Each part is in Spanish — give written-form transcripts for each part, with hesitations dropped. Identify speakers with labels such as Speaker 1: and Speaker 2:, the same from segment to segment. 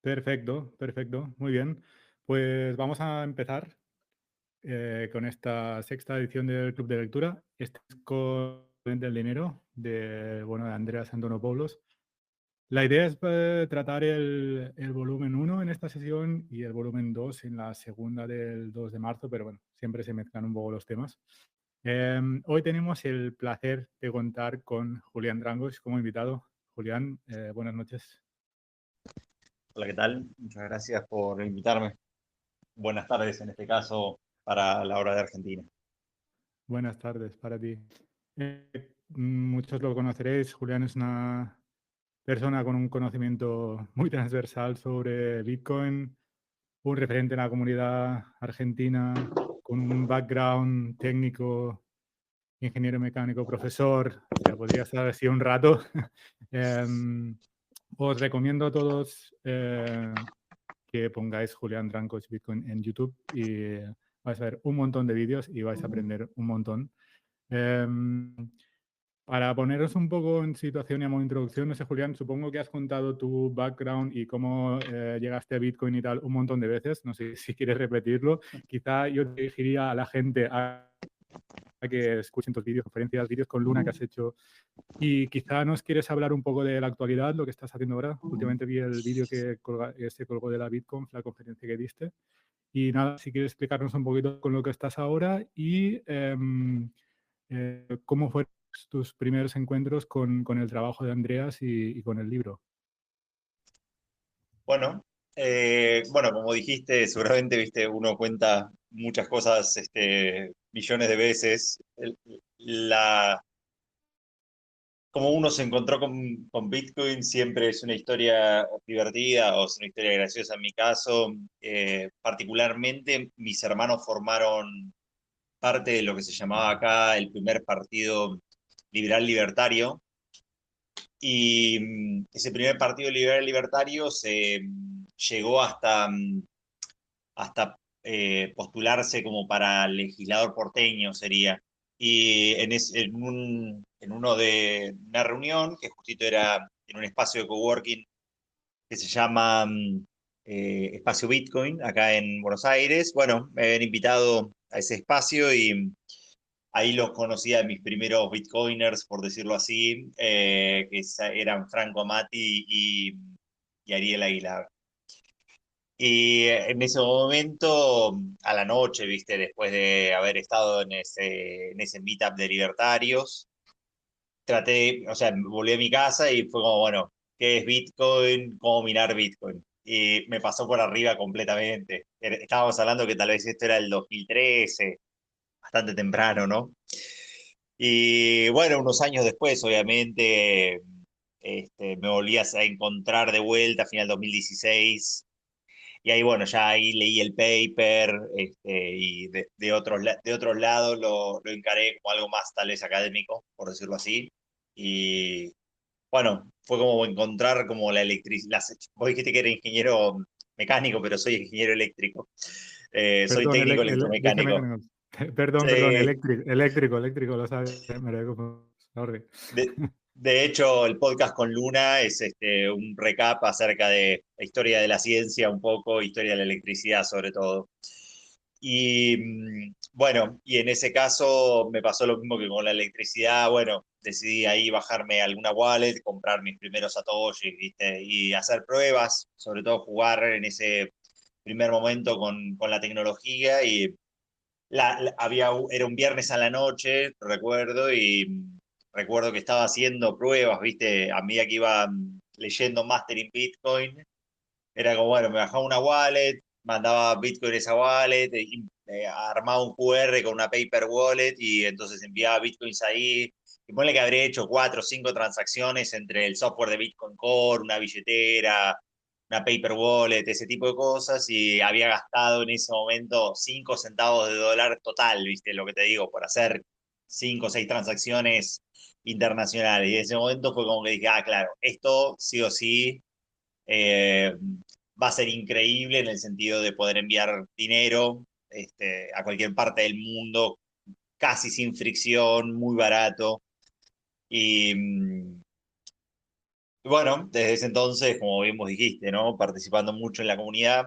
Speaker 1: Perfecto, perfecto, muy bien. Pues vamos a empezar con esta sexta edición del Club de Lectura. Este es con del dinero de Andreas Antonopoulos. La idea es tratar el volumen uno en esta sesión y el volumen 2 en la segunda del 2 de marzo, pero bueno, siempre se mezclan un poco los temas. Hoy tenemos el placer de contar con Julián Drangos como invitado. Julián, buenas noches.
Speaker 2: Hola, ¿qué tal? Muchas gracias por invitarme. Buenas tardes en este caso para la hora de Argentina.
Speaker 1: Buenas tardes para ti. Muchos lo conoceréis. Julián es una persona con un conocimiento muy transversal sobre Bitcoin, un referente en la comunidad argentina, con un background técnico, ingeniero mecánico, profesor. O sea, podría estar así un rato. Em, Os recomiendo a todos que pongáis Julián Drancos Bitcoin en YouTube y vais a ver un montón de vídeos y vais a aprender un montón. Em, para poneros un poco en situación y a modo de introducción, no sé, Julián, supongo que has contado tu background y cómo llegaste a Bitcoin y tal un montón de veces. No sé si quieres repetirlo. Quizá yo te dirigiría a la gente a que escuchen tus vídeos, conferencias, vídeos con Luna que has hecho. Y quizá nos quieres hablar un poco de la actualidad, lo que estás haciendo ahora. Últimamente vi el vídeo que se colgó de la BitConf, la conferencia que diste. Y nada, si quieres explicarnos un poquito con lo que estás ahora y cómo fueron tus primeros encuentros con el trabajo de Andreas y con el libro.
Speaker 2: Bueno, bueno, como dijiste, seguramente viste, uno cuenta muchas cosas millones de veces. Cómo uno se encontró con Bitcoin siempre es una historia divertida o es una historia graciosa en mi caso. Particularmente, mis hermanos formaron parte de lo que se llamaba acá el primer partido liberal libertario. Y ese primer partido liberal libertario se llegó hasta postularse como para legislador porteño, sería. Y en uno de una reunión, que justito era en un espacio de coworking que se llama Espacio Bitcoin, acá en Buenos Aires, bueno, me habían invitado a ese espacio y ahí los conocí a mis primeros bitcoiners, por decirlo así, eran Franco Amati y Ariel Aguilar. Y en ese momento, a la noche, viste, después de haber estado en ese meetup de libertarios, o sea, volví a mi casa y fue como, bueno, ¿qué es Bitcoin? ¿Cómo minar Bitcoin? Y me pasó por arriba completamente. Estábamos hablando que tal vez esto era el 2013, bastante temprano, ¿no? Y bueno, unos años después, obviamente, me volví a encontrar de vuelta a final 2016. Y ahí, bueno, ya ahí leí el paper y de otros lados lo encaré como algo más tal vez académico, por decirlo así. Y bueno, fue como encontrar como la electricidad. Vos dijiste que era ingeniero mecánico, pero soy ingeniero eléctrico. Soy
Speaker 1: Perdón,
Speaker 2: técnico
Speaker 1: dije
Speaker 2: electromecánico.
Speaker 1: mecánico. Perdón,
Speaker 2: Eh,
Speaker 1: eléctrico, lo sabes, me lo digo, sorry.
Speaker 2: De, de hecho, el podcast con Luna es un recap acerca de la historia de la ciencia, un poco, historia de la electricidad sobre todo. Y bueno, y en ese caso me pasó lo mismo que con la electricidad. Bueno, decidí ahí bajarme alguna wallet, comprar mis primeros satoshis, ¿viste? Y hacer pruebas, sobre todo jugar en ese primer momento con la tecnología. Y era un viernes a la noche, recuerdo, y recuerdo que estaba haciendo pruebas, viste, a medida que iba leyendo Mastering Bitcoin, era como, bueno, me bajaba una wallet, mandaba Bitcoin a esa wallet, armaba un QR con una paper wallet y entonces enviaba Bitcoins ahí. Y ponle que habré hecho 4 o 5 transacciones entre el software de Bitcoin Core, una billetera, una paper wallet, ese tipo de cosas, y había gastado en ese momento 5 centavos de dólar total, ¿viste? Lo que te digo, por hacer 5 o 6 transacciones internacionales. Y en ese momento fue como que dije, ah, claro, esto sí o sí eh, va a ser increíble en el sentido de poder enviar dinero a cualquier parte del mundo casi sin fricción, muy barato. Y Bueno, desde ese entonces, como bien vos dijiste, ¿no? Participando mucho en la comunidad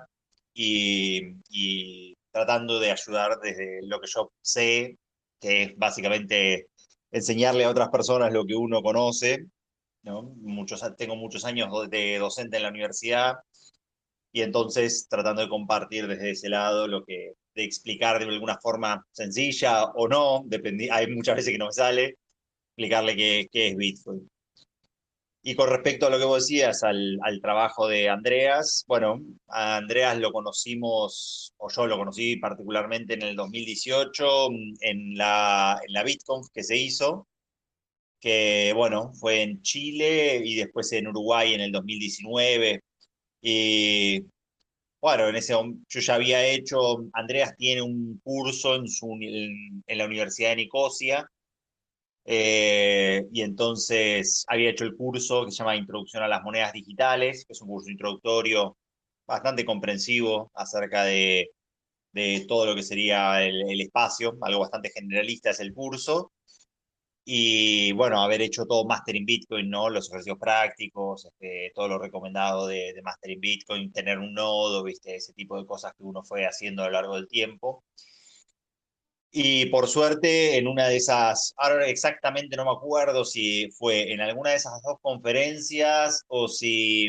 Speaker 2: y tratando de ayudar desde lo que yo sé, que es básicamente enseñarle a otras personas lo que uno conoce, ¿no? Tengo muchos años de docente en la universidad y entonces tratando de compartir desde ese lado de explicar de alguna forma sencilla o no, hay muchas veces que no me sale, explicarle qué es Bitcoin. Y con respecto a lo que vos decías, al trabajo de Andreas, bueno, a Andreas lo conocimos, o yo lo conocí particularmente en el 2018, en la BitConf que se hizo, que bueno, fue en Chile y después en Uruguay en el 2019. Y bueno, yo ya había hecho, Andreas tiene un curso en la Universidad de Nicosia, y entonces había hecho el curso que se llama Introducción a las Monedas Digitales, que es un curso introductorio bastante comprensivo acerca de todo lo que sería el espacio, algo bastante generalista es el curso. Y bueno, haber hecho todo Master in Bitcoin, ¿no? Los ejercicios prácticos, todo lo recomendado de Master in Bitcoin, tener un nodo, ¿viste? Ese tipo de cosas que uno fue haciendo a lo largo del tiempo. Y por suerte, en una de esas, ahora exactamente no me acuerdo si fue en alguna de esas dos conferencias o si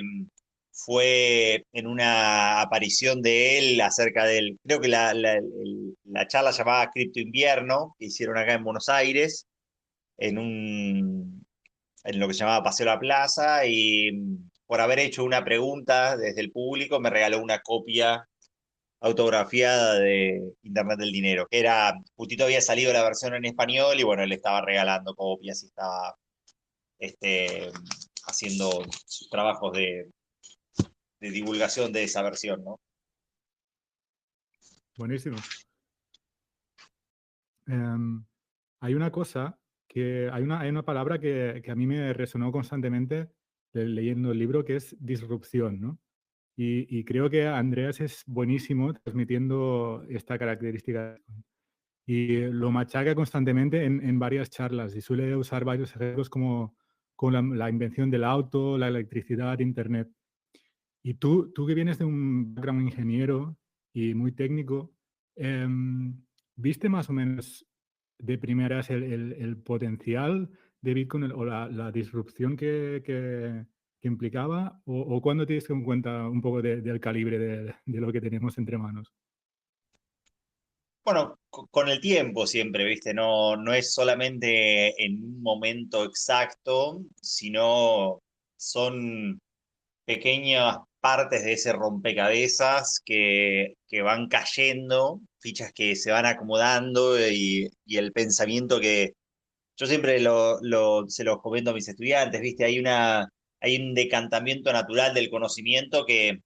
Speaker 2: fue en una aparición de él acerca del, creo que la charla llamaba Cripto Invierno, que hicieron acá en Buenos Aires, en lo que se llamaba Paseo a la Plaza, y por haber hecho una pregunta desde el público, me regaló una copia autografiada de Internet del Dinero, que era, justito había salido la versión en español y bueno, le estaba regalando copias y estaba este, haciendo sus trabajos de divulgación de esa versión, ¿no?
Speaker 1: Buenísimo. Hay una cosa hay una palabra que a mí me resonó constantemente leyendo el libro, que es disrupción, ¿no? Y creo que Andreas es buenísimo transmitiendo esta característica y lo machaca constantemente en varias charlas y suele usar varios ejemplos como con la invención del auto, la electricidad, Internet. Y tú que vienes de un background ingeniero y muy técnico, ¿viste más o menos de primeras el potencial de Bitcoin o la disrupción que implicaba? ¿O cuándo te diste cuenta un poco del calibre de lo que tenemos entre manos?
Speaker 2: Bueno, con el tiempo siempre, ¿viste? No, no es solamente en un momento exacto, sino son pequeñas partes de ese rompecabezas que van cayendo, fichas que se van acomodando y el pensamiento que yo siempre se los comento a mis estudiantes, ¿viste? Hay un decantamiento natural del conocimiento que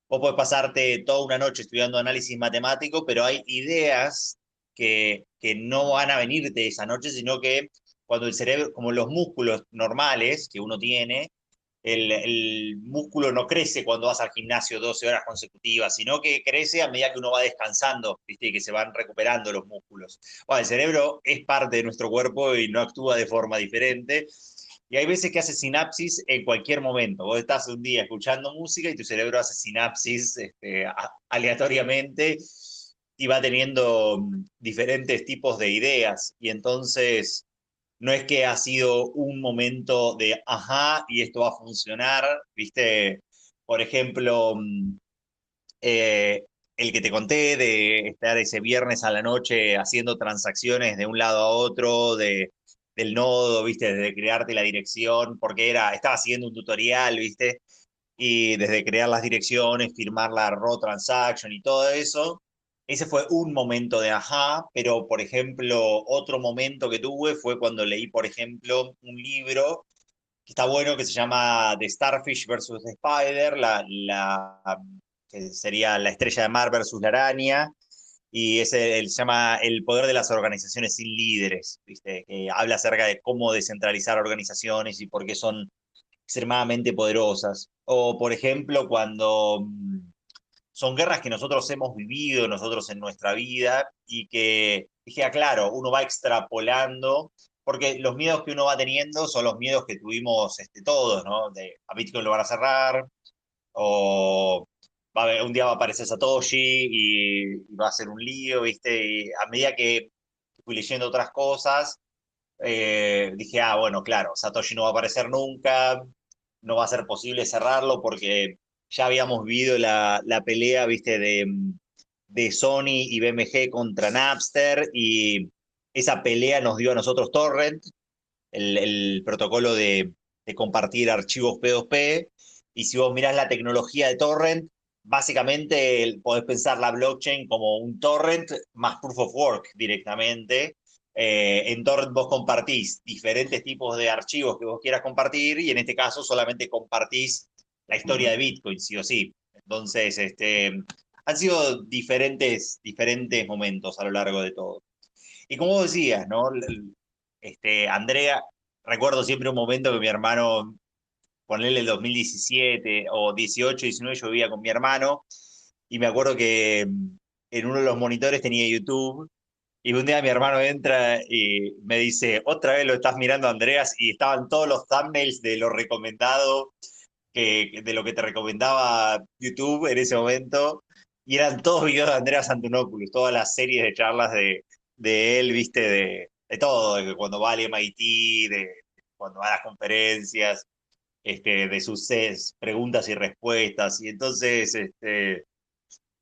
Speaker 2: vos podés pasarte toda una noche estudiando análisis matemático, pero hay ideas que no van a venirte esa noche, sino que cuando el cerebro, como los músculos normales que uno tiene, el músculo no crece cuando vas al gimnasio 12 horas consecutivas, sino que crece a medida que uno va descansando, ¿viste? Y que se van recuperando los músculos. Bueno, el cerebro es parte de nuestro cuerpo y no actúa de forma diferente. Y hay veces que hace sinapsis en cualquier momento. Vos estás un día escuchando música y tu cerebro hace sinapsis aleatoriamente y va teniendo diferentes tipos de ideas. Y entonces no es que ha sido un momento de, ajá, y esto va a funcionar, ¿viste? Por ejemplo, eh, el que te conté de estar ese viernes a la noche haciendo transacciones de un lado a otro, del nodo, ¿viste? Desde crearte la dirección, porque estaba siguiendo un tutorial, ¿viste? Y desde crear las direcciones, firmar la raw transaction y todo eso. Ese fue un momento de ajá, pero por ejemplo, otro momento que tuve fue cuando leí, por ejemplo, un libro que está bueno que se llama The Starfish versus the Spider, que sería la estrella de mar versus la araña, y se llama El poder de las organizaciones sin líderes, ¿viste? Que habla acerca de cómo descentralizar organizaciones y por qué son extremadamente poderosas. O, por ejemplo, cuando son guerras que nosotros hemos vivido, nosotros en nuestra vida, y que, dije, claro, uno va extrapolando porque los miedos que uno va teniendo son los miedos que tuvimos todos, ¿no? A Bitcoin lo van a cerrar, o un día va a aparecer Satoshi y va a ser un lío, ¿viste? Y a medida que fui leyendo otras cosas, dije, bueno, claro, Satoshi no va a aparecer nunca, no va a ser posible cerrarlo porque ya habíamos vivido la pelea, ¿viste? De Sony y BMG contra Napster, y esa pelea nos dio a nosotros Torrent, el protocolo de compartir archivos P2P, y si vos mirás la tecnología de Torrent, básicamente podés pensar la blockchain como un torrent más proof of work directamente. En Torrent vos compartís diferentes tipos de archivos que vos quieras compartir, y en este caso solamente compartís la historia de Bitcoin, sí o sí. Entonces, han sido diferentes momentos a lo largo de todo. Y como vos decías, ¿no? Andrea, recuerdo siempre un momento que mi hermano, ponele el 2017 o 18, 19, yo vivía con mi hermano, y me acuerdo que en uno de los monitores tenía YouTube, y un día mi hermano entra y me dice, otra vez lo estás mirando, Andreas, y estaban todos los thumbnails de lo recomendado, de lo que te recomendaba YouTube en ese momento, y eran todos videos de Andreas Antonopoulos, todas las series de charlas de él, viste, de todo, de cuando va al MIT, de cuando va a las conferencias, de sus preguntas y respuestas. Y entonces,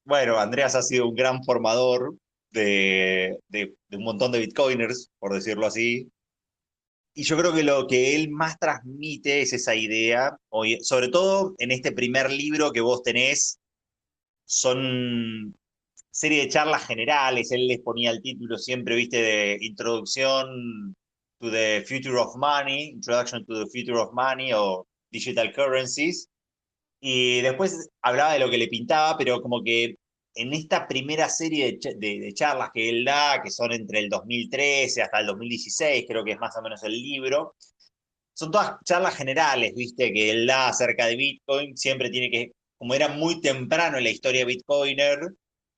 Speaker 2: bueno, Andreas ha sido un gran formador de un montón de bitcoiners, por decirlo así. Y yo creo que lo que él más transmite es esa idea, sobre todo en este primer libro que vos tenés, son serie de charlas generales. Él les ponía el título siempre, viste, de Introducción to the Future of Money, Introduction to the Future of Money, o Digital Currencies. Y después hablaba de lo que le pintaba, pero como que en esta primera serie de charlas que él da, que son entre el 2013 hasta el 2016, creo que es más o menos el libro, son todas charlas generales, viste, que él da acerca de Bitcoin. Siempre tiene que, como era muy temprano en la historia Bitcoiner,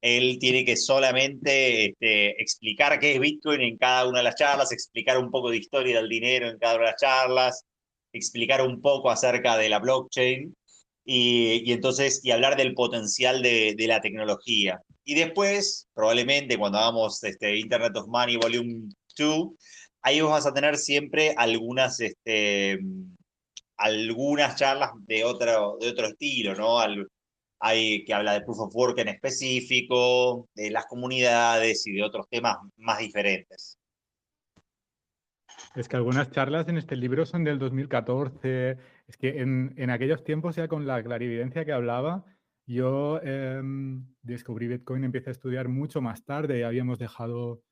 Speaker 2: él tiene que solamente explicar qué es Bitcoin en cada una de las charlas, explicar un poco de historia del dinero en cada una de las charlas, explicar un poco acerca de la blockchain, y entonces, y hablar del potencial de la tecnología. Y después, probablemente cuando hagamos Internet of Money Volume 2, ahí vos vas a tener siempre algunas charlas de otro estilo, ¿no? Hay que habla de Proof of Work en específico, de las comunidades y de otros temas más diferentes.
Speaker 1: Es que algunas charlas en este libro son del 2014. Es que en aquellos tiempos, ya con la clarividencia que hablaba, yo descubrí Bitcoin, empecé a estudiar mucho más tarde. Habíamos dejado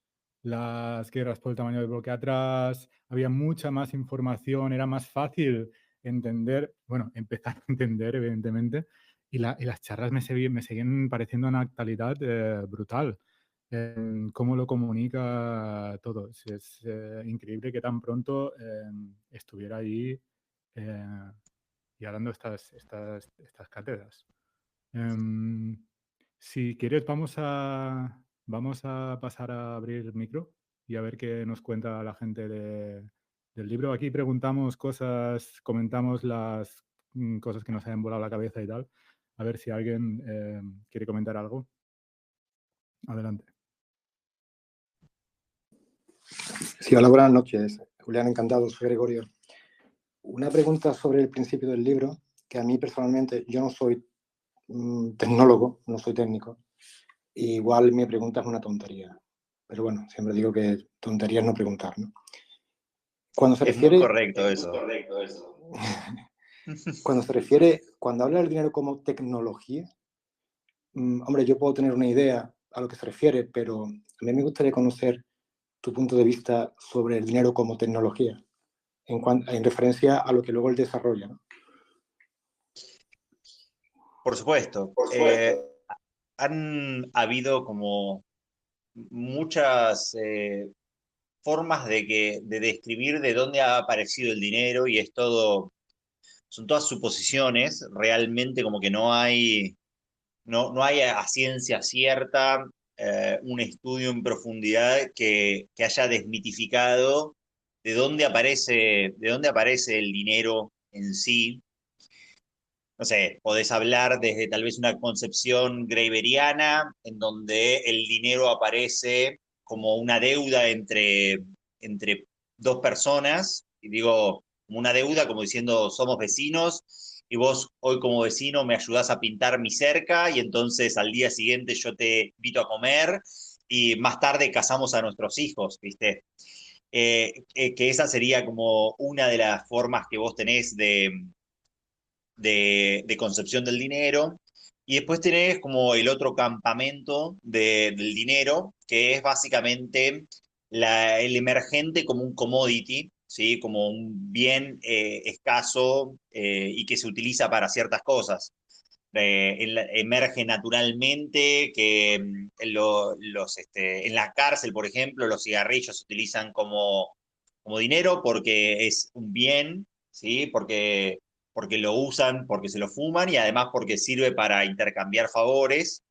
Speaker 1: las guerras por el tamaño del bloque atrás, había mucha más información, era más fácil entender, bueno, empezar a entender, evidentemente, y las charlas me siguen pareciendo una actualidad brutal en cómo lo comunica todo. Es increíble que tan pronto estuviera ahí ya dando estas cátedras. Em, si quieres, vamos a pasar a abrir el micro y a ver qué nos cuenta la gente del libro. Aquí preguntamos cosas, comentamos las cosas que nos hayan volado la cabeza y tal. A ver si alguien quiere comentar algo. Adelante.
Speaker 3: Sí, hola, buenas noches. Julián, encantado, soy Gregorio. Una pregunta sobre el principio del libro, que a mí personalmente, yo no soy tecnólogo, no soy técnico, igual mi pregunta es una tontería, pero bueno, siempre digo que tontería es no preguntar, ¿no? Cuando se refiere...
Speaker 2: Es muy correcto eso.
Speaker 3: Cuando habla del dinero como tecnología, hombre, yo puedo tener una idea a lo que se refiere, pero a mí me gustaría conocer tu punto de vista sobre el dinero como tecnología, en referencia a lo que luego él desarrolla, ¿no?
Speaker 2: Por supuesto. Han habido como muchas formas de describir de dónde ha aparecido el dinero, y son todas suposiciones. Realmente como que no hay a ciencia cierta un estudio en profundidad que haya desmitificado de dónde aparece el dinero en sí. No sé, podés hablar desde tal vez una concepción greberiana, en donde el dinero aparece como una deuda entre dos personas, y digo, como una deuda, como diciendo, somos vecinos, y vos hoy como vecino me ayudás a pintar mi cerca, y entonces al día siguiente yo te invito a comer, y más tarde casamos a nuestros hijos, ¿viste? Que esa sería como una de las formas que vos tenés de concepción del dinero. Y después tenés como el otro campamento del dinero, que es básicamente el emergente como un commodity, ¿sí? Como un bien escaso y que se utiliza para ciertas cosas. Emerge naturalmente que en la cárcel, por ejemplo, los cigarrillos se utilizan como dinero porque es un bien, ¿sí? Porque lo usan, porque se lo fuman y además porque sirve para intercambiar favores.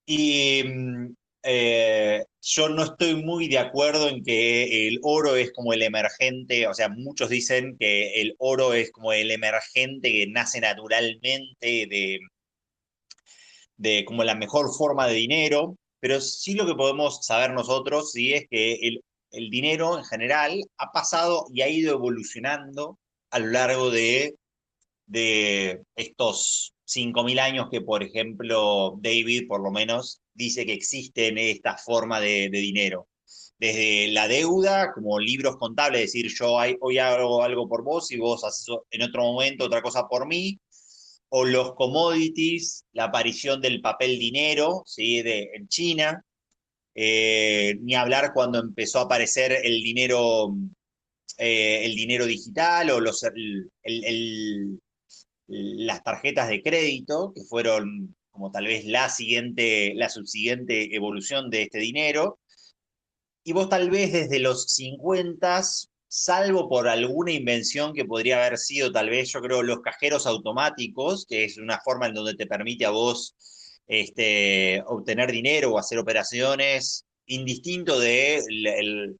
Speaker 2: Y yo no estoy muy de acuerdo en que el oro es como el emergente, o sea, muchos dicen que el oro es como el emergente que nace naturalmente de como la mejor forma de dinero, pero sí lo que podemos saber nosotros sí es que el dinero en general ha pasado y ha ido evolucionando a lo largo de estos 5.000 años que, por ejemplo, David, por lo menos, dice que existen esta forma de dinero. Desde la deuda, como libros contables, es decir, yo hoy hago algo por vos y vos haces en otro momento otra cosa por mí, o los commodities, la aparición del papel dinero, ¿sí? En China, ni hablar cuando empezó a aparecer el dinero digital o las tarjetas de crédito, que fueron como tal vez la subsiguiente evolución de este dinero. Y vos tal vez desde los 50, salvo por alguna invención que podría haber sido tal vez, yo creo, los cajeros automáticos, que es una forma en donde te permite a vos obtener dinero o hacer operaciones indistinto el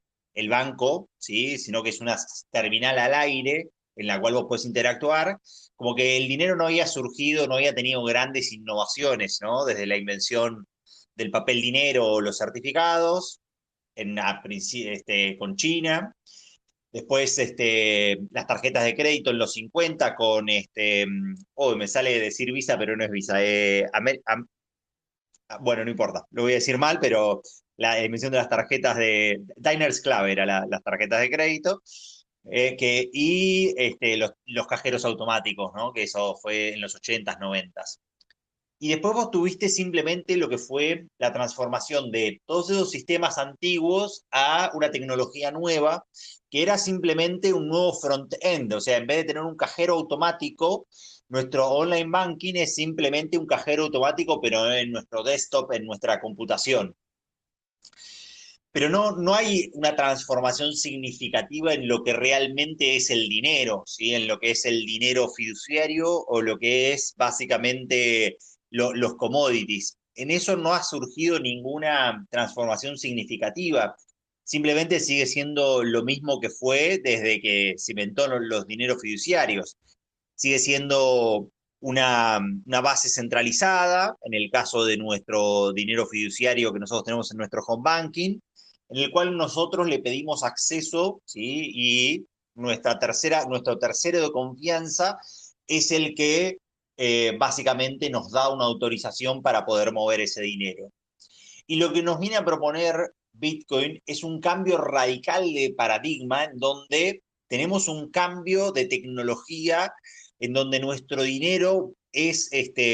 Speaker 2: banco, ¿sí? Sino que es una terminal al aire en la cual vos podés interactuar, como que el dinero no había surgido, no había tenido grandes innovaciones, ¿no? Desde la invención del papel dinero o los certificados, con China. Después las tarjetas de crédito en los 50 con, me sale decir Visa, pero no es Visa. Bueno, no importa, lo voy a decir mal, pero la emisión de las tarjetas de Diners Club era las tarjetas de crédito. Y los cajeros automáticos, ¿no? Que eso fue en los 80s, 90s. Y después vos tuviste simplemente lo que fue la transformación de todos esos sistemas antiguos a una tecnología nueva, que era simplemente un nuevo front-end. O sea, en vez de tener un cajero automático, nuestro online banking es simplemente un cajero automático, pero en nuestro desktop, en nuestra computación. Pero no hay una transformación significativa en lo que realmente es el dinero, ¿sí? En lo que es el dinero fiduciario o lo que es básicamente los commodities. En eso no ha surgido ninguna transformación significativa. Simplemente sigue siendo lo mismo que fue desde que se inventó los dineros fiduciarios. Sigue siendo una base centralizada, en el caso de nuestro dinero fiduciario que nosotros tenemos en nuestro home banking, en el cual nosotros le pedimos acceso, ¿sí? Y nuestro tercero de confianza es el que básicamente nos da una autorización para poder mover ese dinero. Y lo que nos viene a proponer Bitcoin es un cambio radical de paradigma en donde tenemos un cambio de tecnología en donde nuestro dinero es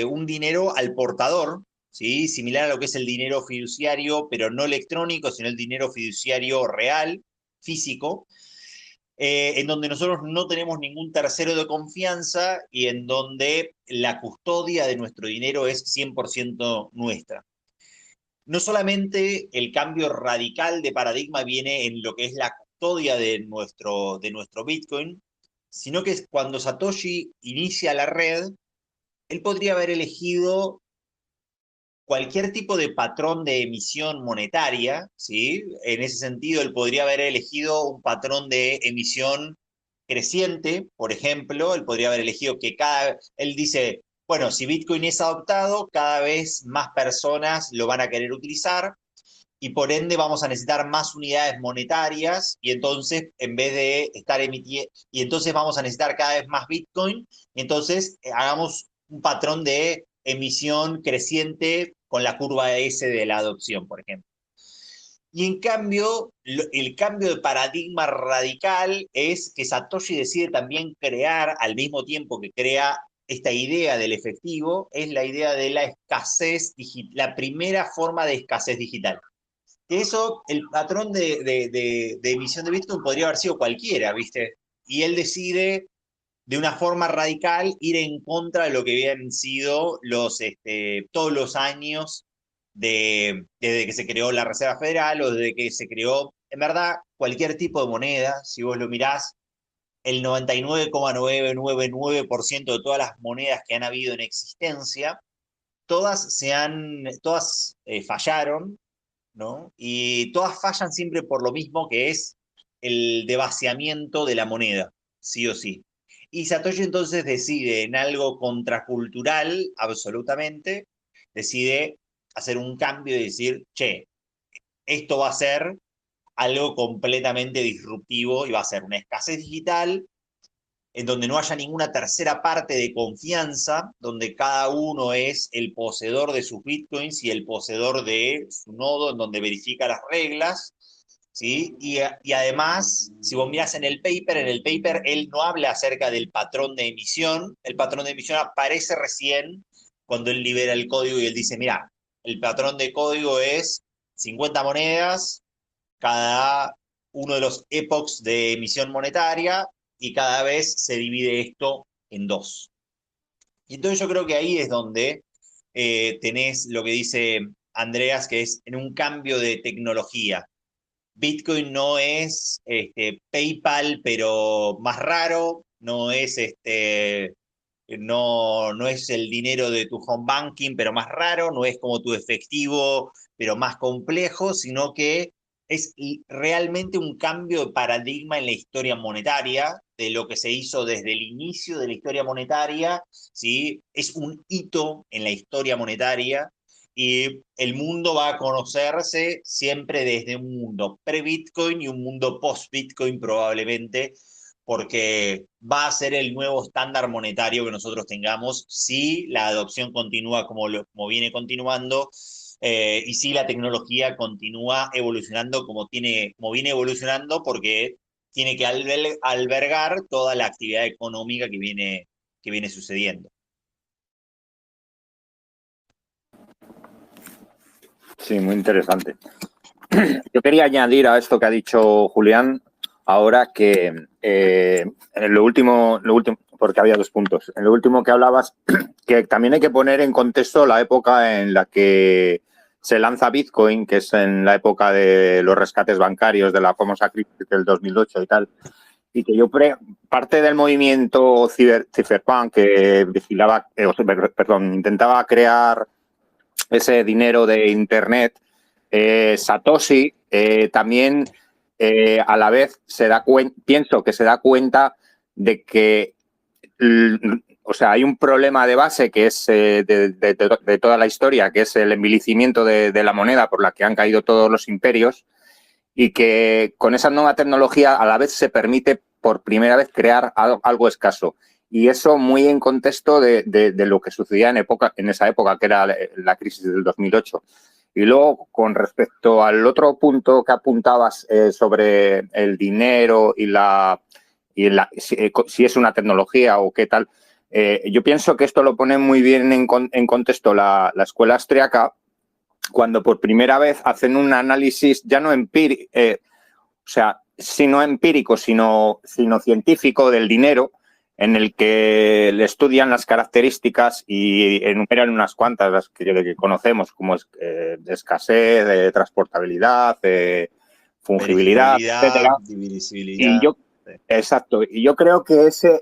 Speaker 2: un dinero al portador, ¿sí? Similar a lo que es el dinero fiduciario, pero no electrónico, sino el dinero fiduciario real, físico, en donde nosotros no tenemos ningún tercero de confianza y en donde la custodia de nuestro dinero es 100% nuestra. No solamente el cambio radical de paradigma viene en lo que es la custodia de nuestro Bitcoin, sino que cuando Satoshi inicia la red, él podría haber elegido cualquier tipo de patrón de emisión monetaria, ¿sí? En ese sentido, él podría haber elegido un patrón de emisión creciente, por ejemplo, él podría haber elegido que él dice, bueno, si Bitcoin es adoptado, cada vez más personas lo van a querer utilizar y por ende vamos a necesitar más unidades monetarias y entonces en vez de estar emitiendo, y entonces vamos a necesitar cada vez más Bitcoin, y entonces hagamos un patrón de emisión creciente con la curva S de la adopción, por ejemplo. Y en cambio, el cambio de paradigma radical es que Satoshi decide también crear, al mismo tiempo que crea esta idea del efectivo, es la idea de la escasez digital, la primera forma de escasez digital. Que eso, el patrón de emisión de Bitcoin podría haber sido cualquiera, ¿viste? Y él decide de una forma radical ir en contra de lo que habían sido todos los años desde que se creó la Reserva Federal o desde que se creó, en verdad, cualquier tipo de moneda. Si vos lo mirás, el 99,999% de todas las monedas que han habido en existencia, todas fallaron, ¿no? Y todas fallan siempre por lo mismo, que es el devaciamiento de la moneda, sí o sí. Y Satoshi entonces decide, en algo contracultural, absolutamente, decide hacer un cambio y decir, che, esto va a ser algo completamente disruptivo y va a ser una escasez digital en donde no haya ninguna tercera parte de confianza, donde cada uno es el poseedor de sus bitcoins y el poseedor de su nodo, en donde verifica las reglas, ¿sí? Y además, si vos mirás en el paper él no habla acerca del patrón de emisión, el patrón de emisión aparece recién cuando él libera el código y él dice, mira, el patrón de código es 50 monedas, cada uno de los epochs de emisión monetaria, y cada vez se divide esto en dos. Y entonces yo creo que ahí es donde tenés lo que dice Andreas, que es en un cambio de tecnología. Bitcoin no es PayPal, pero más raro, no es no es el dinero de tu home banking, pero más raro, no es como tu efectivo, pero más complejo, sino que es realmente un cambio de paradigma en la historia monetaria, de lo que se hizo desde el inicio de la historia monetaria, ¿sí? Es un hito en la historia monetaria y el mundo va a conocerse siempre desde un mundo pre-Bitcoin y un mundo post-Bitcoin probablemente, porque va a ser el nuevo estándar monetario que nosotros tengamos si la adopción continúa como viene continuando, y si la tecnología continúa evolucionando como viene evolucionando, porque tiene que albergar toda la actividad económica que viene sucediendo.
Speaker 4: Sí, muy interesante. Yo quería añadir a esto que ha dicho Julián ahora que en lo último, porque había dos puntos. En lo último que hablabas, que también hay que poner en contexto la época en la que se lanza Bitcoin, que es en la época de los rescates bancarios de la famosa crisis del 2008 y tal. Y que parte del movimiento cypherpunk que intentaba crear ese dinero de Internet, Satoshi también a la vez pienso que se da cuenta de que hay un problema de base que es de toda la historia, que es el envilecimiento de la moneda por la que han caído todos los imperios, y que con esa nueva tecnología a la vez se permite por primera vez crear algo escaso. Y eso muy en contexto de lo que sucedía en esa época, que era la crisis del 2008. Y luego, con respecto al otro punto que apuntabas sobre el dinero si es una tecnología o qué tal, yo pienso que esto lo pone muy bien en contexto la escuela austríaca, cuando por primera vez hacen un análisis ya no empírico, sino empírico, sino científico del dinero, en el que le estudian las características y enumeran unas cuantas, las que conocemos, como escasez, transportabilidad, fungibilidad, etcétera.
Speaker 2: Divisibilidad.
Speaker 4: Exacto. Y yo creo que ese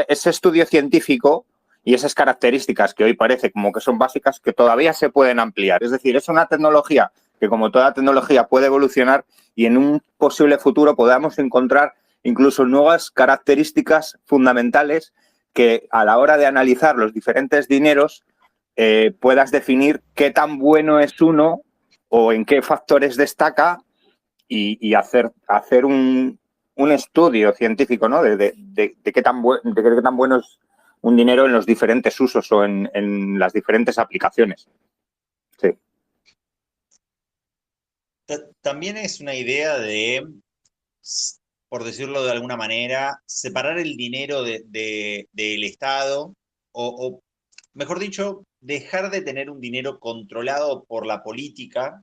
Speaker 4: estudio científico y esas características que hoy parece como que son básicas, que todavía se pueden ampliar. Es decir, es una tecnología que, como toda tecnología, puede evolucionar y en un posible futuro podamos encontrar incluso nuevas características fundamentales que, a la hora de analizar los diferentes dineros, puedas definir qué tan bueno es uno o en qué factores destaca y hacer un estudio científico, ¿no? de qué tan bueno es un dinero en los diferentes usos o en las diferentes aplicaciones. Sí.
Speaker 2: También es una idea de, por decirlo de alguna manera, separar el dinero del Estado, o mejor dicho, dejar de tener un dinero controlado por la política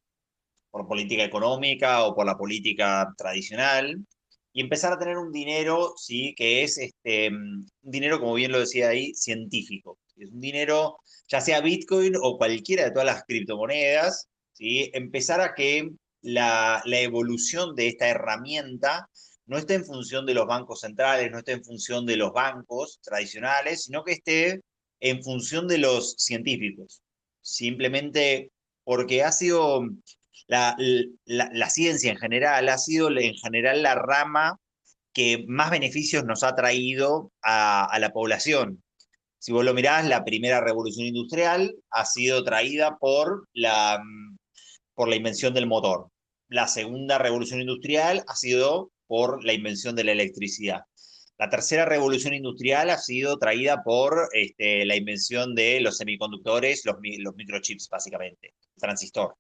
Speaker 2: económica o por la política tradicional, y empezar a tener un dinero, ¿sí? Que es un dinero, como bien lo decía ahí, científico. Es un dinero, ya sea Bitcoin o cualquiera de todas las criptomonedas, ¿sí? Empezar a que la evolución de esta herramienta no esté en función de los bancos centrales, no esté en función de los bancos tradicionales, sino que esté en función de los científicos. Simplemente porque ha sido la ciencia en general, ha sido en general la rama que más beneficios nos ha traído a la población. Si vos lo mirás, la primera revolución industrial ha sido traída por la invención del motor. La segunda revolución industrial ha sido por la invención de la electricidad. La tercera revolución industrial ha sido traída por la invención de los semiconductores, los microchips, básicamente, transistor.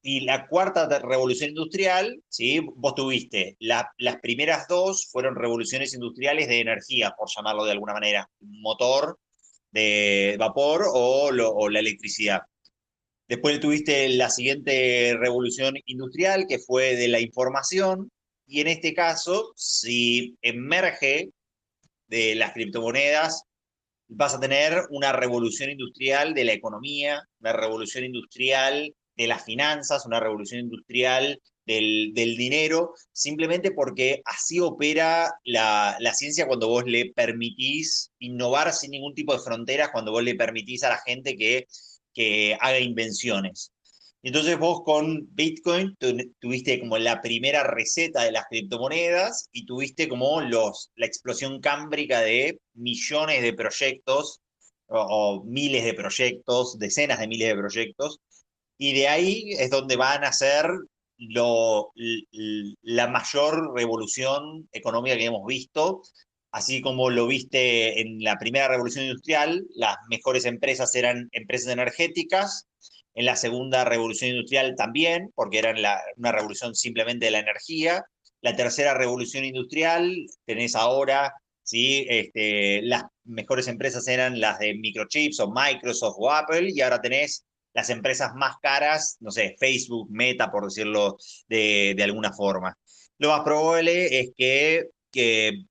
Speaker 2: Y la cuarta revolución industrial, ¿sí? Vos tuviste, las primeras dos fueron revoluciones industriales de energía, por llamarlo de alguna manera, motor de vapor o la electricidad. Después tuviste la siguiente revolución industrial, que fue de la información, y en este caso, si emerge de las criptomonedas, vas a tener una revolución industrial de la economía, una revolución industrial de las finanzas, una revolución industrial del dinero, simplemente porque así opera la ciencia cuando vos le permitís innovar sin ningún tipo de fronteras, cuando vos le permitís a la gente que haga invenciones. Entonces vos con Bitcoin tuviste como la primera receta de las criptomonedas y tuviste como la explosión cámbrica de millones de proyectos o miles de proyectos, decenas de miles de proyectos, y de ahí es donde van a ser la mayor revolución económica que hemos visto. Así como lo viste en la primera revolución industrial, las mejores empresas eran empresas energéticas. En la segunda revolución industrial también, porque era una revolución simplemente de la energía. La tercera revolución industrial, tenés ahora, ¿sí? Las mejores empresas eran las de microchips o Microsoft o Apple, y ahora tenés las empresas más caras, no sé, Facebook, Meta, por decirlo de alguna forma. Lo más probable es que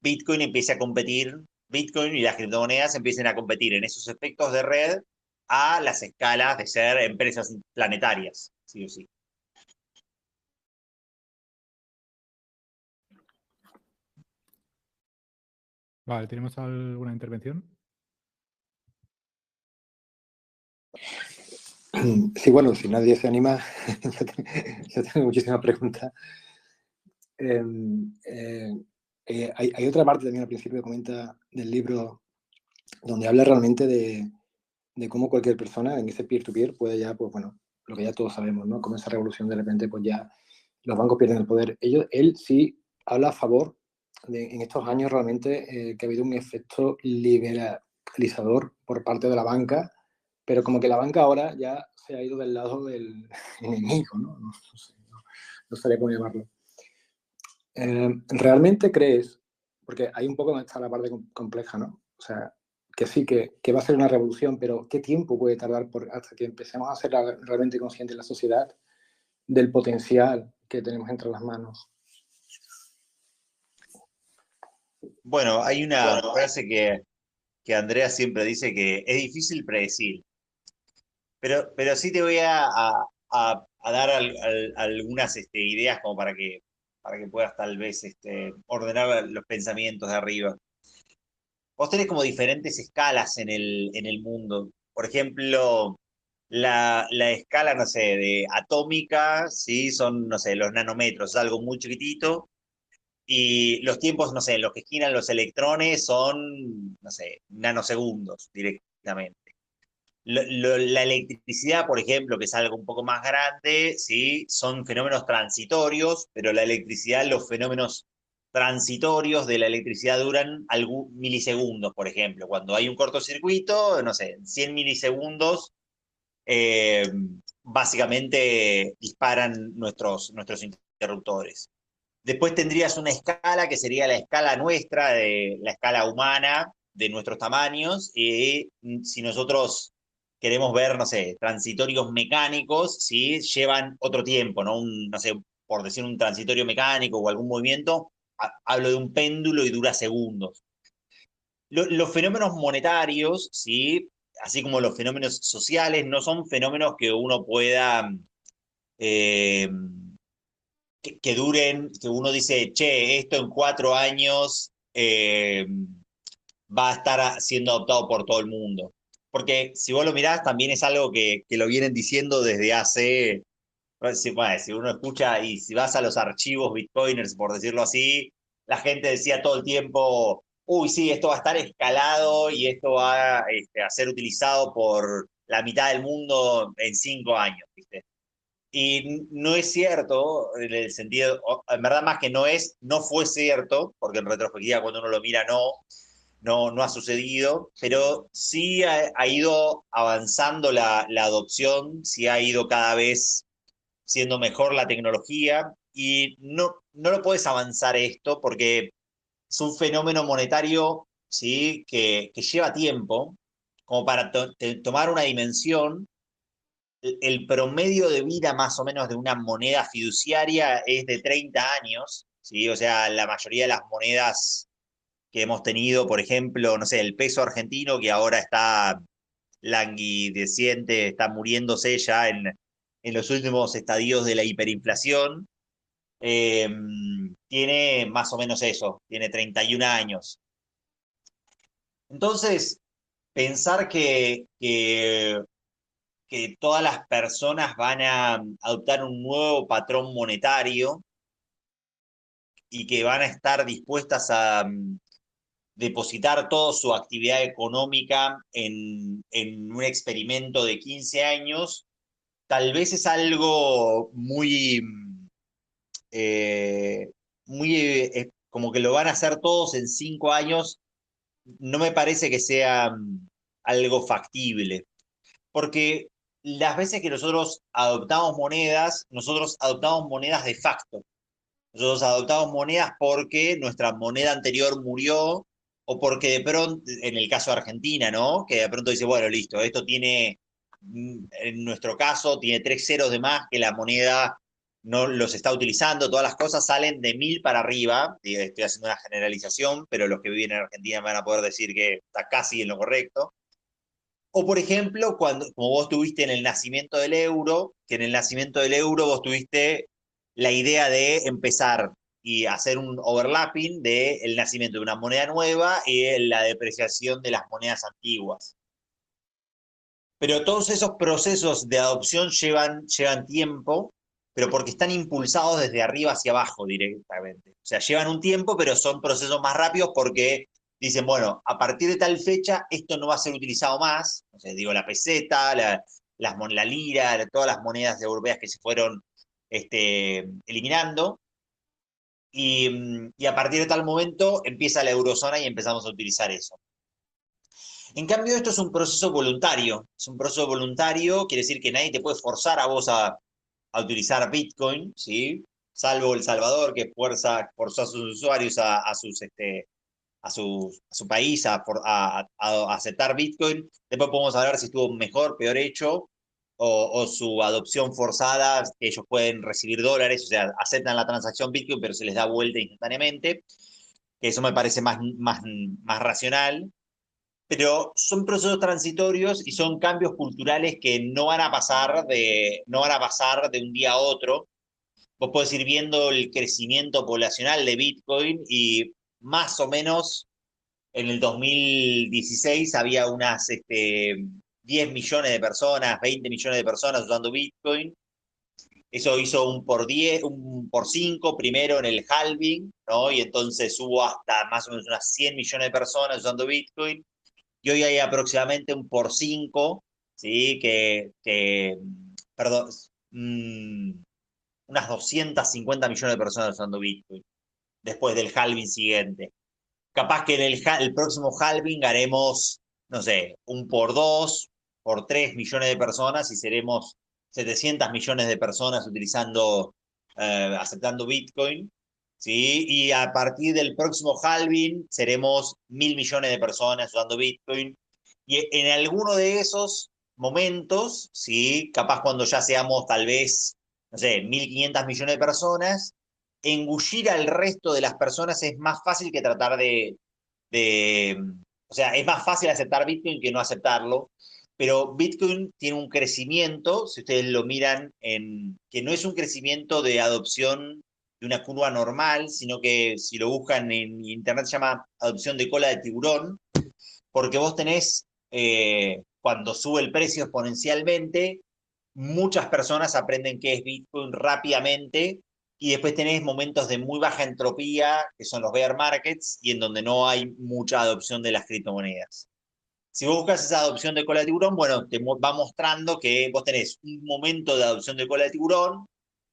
Speaker 2: Bitcoin empiece a competir, Bitcoin y las criptomonedas empiecen a competir en esos efectos de red a las escalas de ser empresas planetarias, sí o sí.
Speaker 1: Vale, ¿tenemos alguna intervención?
Speaker 3: Sí, bueno, si nadie se anima, yo tengo muchísimas preguntas. Hay otra parte también al principio que comenta del libro donde habla realmente de cómo cualquier persona en ese peer-to-peer puede ya, pues bueno, lo que ya todos sabemos, ¿no? Como esa revolución de repente, pues ya los bancos pierden el poder. Él sí habla a favor de, en estos años realmente, que ha habido un efecto liberalizador por parte de la banca, pero como que la banca ahora ya se ha ido del lado del enemigo, ¿no? No sé, no sabría cómo llamarlo. ¿Realmente crees, porque hay un poco donde está la parte compleja, ¿no? O sea, que sí, que va a ser una revolución, pero ¿qué tiempo puede tardar hasta que empecemos a ser realmente conscientes en la sociedad del potencial que tenemos entre las manos?
Speaker 2: Bueno, hay una frase que Andrea siempre dice, que es difícil predecir, pero sí te voy a dar algunas ideas como para que puedas tal vez ordenar los pensamientos de arriba. vos tenés como diferentes escalas en el mundo. Por ejemplo, la escala, no sé, de atómica, ¿sí? Son, no sé, los nanómetros, es algo muy chiquitito. Y los tiempos, no sé, en los que giran los electrones son, no sé, nanosegundos directamente. La electricidad, por ejemplo, que es algo un poco más grande, ¿sí? Son fenómenos transitorios, pero la electricidad, los fenómenos transitorios de la electricidad duran milisegundos, por ejemplo. Cuando hay un cortocircuito, no sé, 100 milisegundos, eh, básicamente disparan nuestros interruptores. Después tendrías una escala que sería la escala nuestra, de la escala humana, de nuestros tamaños, y si nosotros queremos ver, no sé, transitorios mecánicos, ¿sí? Llevan otro tiempo, ¿no? No sé, por decir un transitorio mecánico o algún movimiento, hablo de un péndulo y dura segundos. Los fenómenos monetarios, ¿sí? Así como los fenómenos sociales, no son fenómenos que uno pueda... Eh, que duren, que uno dice, che, esto en 4 años va a estar siendo adoptado por todo el mundo. Porque si vos lo mirás, también es algo que lo vienen diciendo desde hace, bueno, si uno escucha y si vas a los archivos bitcoiners, por decirlo así, la gente decía todo el tiempo, uy, sí, esto va a estar escalado y esto va a ser utilizado por la mitad del mundo en 5 años, ¿viste? Y no es cierto, en el sentido, en verdad más que no fue cierto, porque en retrospectiva cuando uno lo mira no ha sucedido, pero sí ha ido avanzando la adopción, sí ha ido cada vez siendo mejor la tecnología y no lo puedes avanzar esto porque es un fenómeno monetario, ¿sí? que lleva tiempo, como para tomar una dimensión. El promedio de vida más o menos de una moneda fiduciaria es de 30 años, ¿sí? O sea, la mayoría de las monedas que hemos tenido, por ejemplo, no sé, el peso argentino que ahora está languideciente, está muriéndose ya en los últimos estadios de la hiperinflación, eh, tiene más o menos eso, tiene 31 años. Entonces, pensar que todas las personas van a adoptar un nuevo patrón monetario y que van a estar dispuestas a depositar toda su actividad económica en un experimento de 15 años, tal vez es algo eh, muy como que lo van a hacer todos en 5 años, no me parece que sea algo factible. Porque las veces que nosotros adoptamos monedas de facto. Nosotros adoptamos monedas porque nuestra moneda anterior murió o porque de pronto, en el caso de Argentina, ¿no? Que de pronto dice, bueno, listo, esto tiene, en nuestro caso, tiene 3 ceros de más que la moneda no los está utilizando, todas las cosas salen de 1000 para arriba, estoy haciendo una generalización, pero los que viven en Argentina van a poder decir que está casi en lo correcto. O por ejemplo, como vos tuviste en el nacimiento del euro, que en el nacimiento del euro vos tuviste la idea de empezar y hacer un overlapping del nacimiento de una moneda nueva y la depreciación de las monedas antiguas. Pero todos esos procesos de adopción llevan tiempo, pero porque están impulsados desde arriba hacia abajo directamente. O sea, llevan un tiempo, pero son procesos más rápidos porque dicen, bueno, a partir de tal fecha esto no va a ser utilizado más. O sea, digo, la peseta, la lira, todas las monedas europeas que se fueron eliminando. Y a partir de tal momento empieza la eurozona y empezamos a utilizar eso. En cambio, esto es un proceso voluntario. Es un proceso voluntario, quiere decir que nadie te puede forzar a vos a utilizar Bitcoin, ¿sí? Salvo El Salvador, que forzó a sus usuarios a su país a aceptar Bitcoin. Después podemos hablar si estuvo mejor, peor hecho, o su adopción forzada, que ellos pueden recibir dólares, o sea, aceptan la transacción Bitcoin, pero se les da vuelta instantáneamente, que eso me parece más racional. Pero son procesos transitorios y son cambios culturales que no van a pasar de un día a otro. Vos podés ir viendo el crecimiento poblacional de Bitcoin y más o menos en el 2016 había unas 10 millones de personas, 20 millones de personas usando Bitcoin. Eso hizo un por 10, un por 5 primero en el halving, ¿no? Y entonces hubo hasta más o menos unas 100 millones de personas usando Bitcoin. Y hoy hay aproximadamente un por 5, ¿sí? Perdón, unas 250 millones de personas usando Bitcoin después del halving siguiente. Capaz que en el próximo halving haremos, no sé, un por 2, por 3 millones de personas y seremos 700 millones de personas aceptando Bitcoin, ¿sí? Y a partir del próximo halving seremos 1.000 millones de personas usando Bitcoin. Y en alguno de esos momentos, ¿sí? Capaz cuando ya seamos tal vez, no sé, 1.500 millones de personas, engullir al resto de las personas es más fácil que tratar o sea, es más fácil aceptar Bitcoin que no aceptarlo, pero Bitcoin tiene un crecimiento, si ustedes lo miran, que no es un crecimiento de adopción de una curva normal, sino que si lo buscan en internet se llama adopción de cola de tiburón, porque vos tenés, cuando sube el precio exponencialmente, muchas personas aprenden qué es Bitcoin rápidamente y después tenés momentos de muy baja entropía, que son los bear markets, y en donde no hay mucha adopción de las criptomonedas. Si vos buscas esa adopción de cola de tiburón, bueno, te va mostrando que vos tenés un momento de adopción de cola de tiburón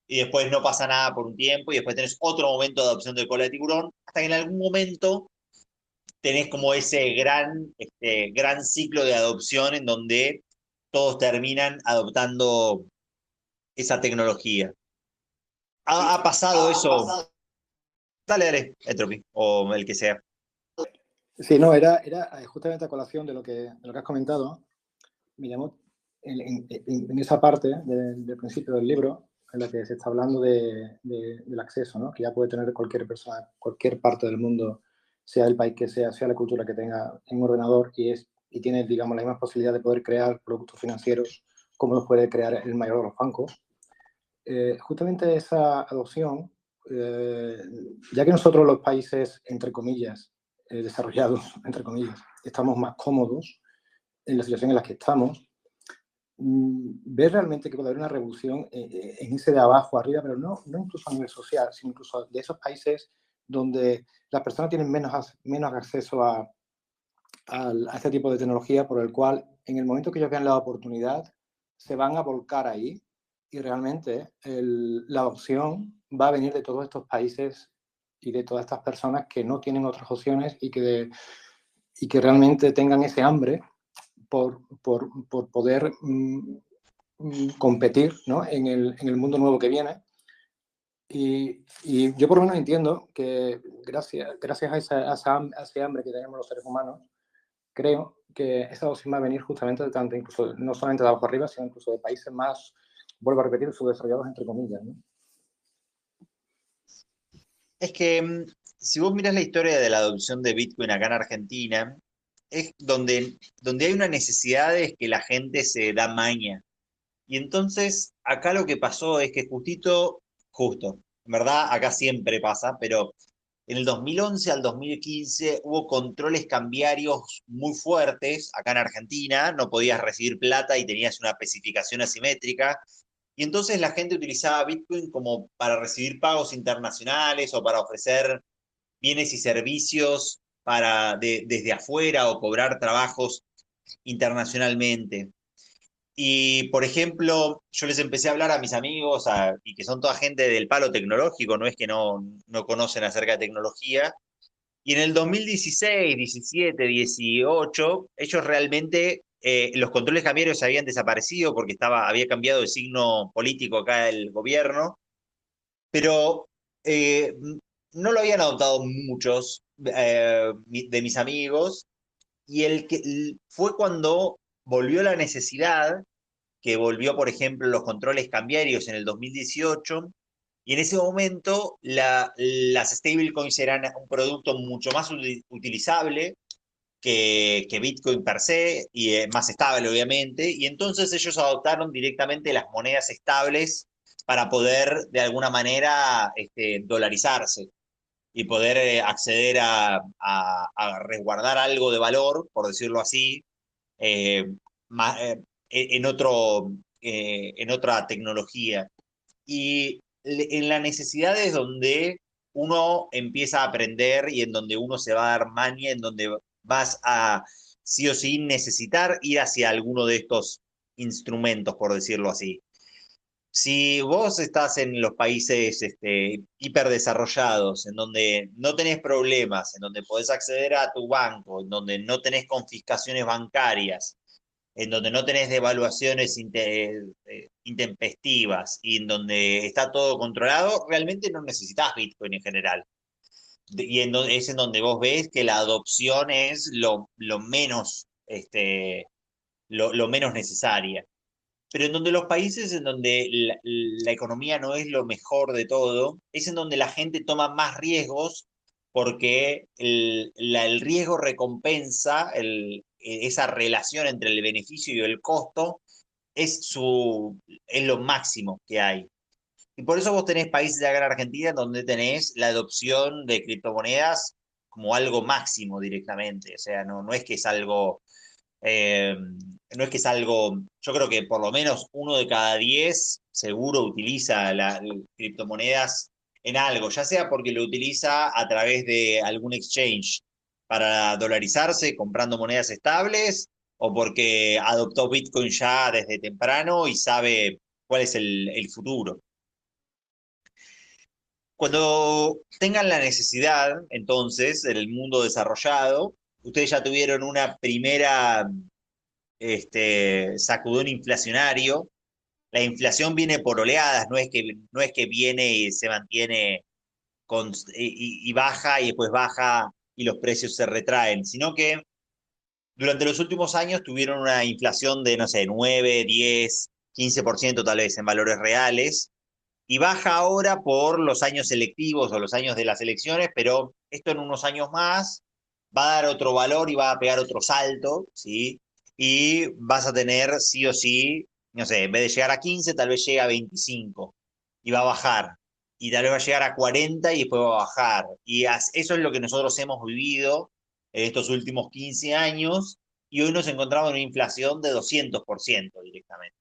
Speaker 2: y después no pasa nada por un tiempo y después tenés otro momento de adopción de cola de tiburón, hasta que en algún momento tenés como ese gran ciclo de adopción en donde todos terminan adoptando esa tecnología. ¿Ha pasado eso? Dale, Entropy, o el que sea.
Speaker 3: Sí, no, era justamente a colación de lo que has comentado. Me llamó en esa parte del principio del libro, en la que se está hablando del acceso, ¿no? Que ya puede tener cualquier persona, cualquier parte del mundo, sea el país que sea la cultura que tenga en un ordenador y tiene, digamos, la misma posibilidad de poder crear productos financieros como los puede crear el mayor de los bancos. Justamente esa adopción, ya que nosotros los países, entre comillas, desarrollados, entre comillas, estamos más cómodos en la situación en la que estamos, ver realmente que puede haber una revolución en ese de abajo arriba, pero no incluso a nivel social, sino incluso de esos países donde las personas tienen menos acceso a este tipo de tecnología, por el cual en el momento que ellos vean la oportunidad se van a volcar ahí y realmente la opción va a venir de todos estos países y de todas estas personas que no tienen otras opciones y que realmente tengan ese hambre por poder competir, ¿no? en el mundo nuevo que viene. Y yo por lo menos entiendo que gracias a ese hambre que tenemos los seres humanos, creo que esa adopción va a venir justamente de tanto, incluso no solamente de abajo arriba, sino incluso de países más, vuelvo a repetir, subdesarrollados entre comillas, ¿no?
Speaker 2: Es que si vos mirás la historia de la adopción de Bitcoin acá en Argentina, es donde hay una necesidad es que la gente se da maña. Y entonces acá lo que pasó es que justo, en verdad acá siempre pasa, pero en el 2011 al 2015 hubo controles cambiarios muy fuertes acá en Argentina, no podías recibir plata y tenías una especificación asimétrica, y entonces la gente utilizaba Bitcoin como para recibir pagos internacionales o para ofrecer bienes y servicios desde afuera o cobrar trabajos internacionalmente. Y, por ejemplo, yo les empecé a hablar a mis amigos, y que son toda gente del palo tecnológico, no es que no conocen acerca de tecnología. Y en el 2016, 17, 18, ellos realmente, los controles cambiarios habían desaparecido porque había cambiado el signo político acá el gobierno, pero no lo habían adoptado muchos de mis amigos. Y fue cuando volvió la necesidad, que volvió, por ejemplo, los controles cambiarios en el 2018, y en ese momento las stablecoins eran un producto mucho más utilizable que Bitcoin per se, y más estable, obviamente, y entonces ellos adoptaron directamente las monedas estables para poder, de alguna manera, dolarizarse. y poder acceder a resguardar algo de valor, por decirlo así, más, en otra tecnología. Y en las necesidades donde uno empieza a aprender y en donde uno se va a dar maña, en donde vas a sí o sí necesitar ir hacia alguno de estos instrumentos, por decirlo así. Si vos estás en los países hiperdesarrollados, en donde no tenés problemas, en donde podés acceder a tu banco, en donde no tenés confiscaciones bancarias, en donde no tenés devaluaciones intempestivas y en donde está todo controlado, realmente no necesitas Bitcoin en general. Y es en donde vos ves que la adopción es lo menos necesaria. Pero en donde los países en donde la economía no es lo mejor de todo, es en donde la gente toma más riesgos porque el riesgo recompensa, esa relación entre el beneficio y el costo es lo máximo que hay. Y por eso vos tenés países de acá en Argentina donde tenés la adopción de criptomonedas como algo máximo directamente. O sea, no es que es algo no es que es algo, yo creo que por lo menos 1 de cada 10 seguro utiliza las criptomonedas en algo, ya sea porque lo utiliza a través de algún exchange para dolarizarse comprando monedas estables o porque adoptó Bitcoin ya desde temprano y sabe cuál es el futuro. Cuando tengan la necesidad, entonces, en el mundo desarrollado, ustedes ya tuvieron una primera sacudón inflacionario. La inflación viene por oleadas, no es que viene y se mantiene y baja y después baja y los precios se retraen, sino que durante los últimos años tuvieron una inflación de, no sé, 9, 10, 15% tal vez en valores reales, y baja ahora por los años selectivos o los años de las elecciones, pero esto en unos años más va a dar otro valor y va a pegar otro salto, ¿sí? Y vas a tener sí o sí, no sé, en vez de llegar a 15, tal vez llegue a 25 y va a bajar. Y tal vez va a llegar a 40 y después va a bajar. Y eso es lo que nosotros hemos vivido en estos últimos 15 años y hoy nos encontramos en una inflación de 200% directamente.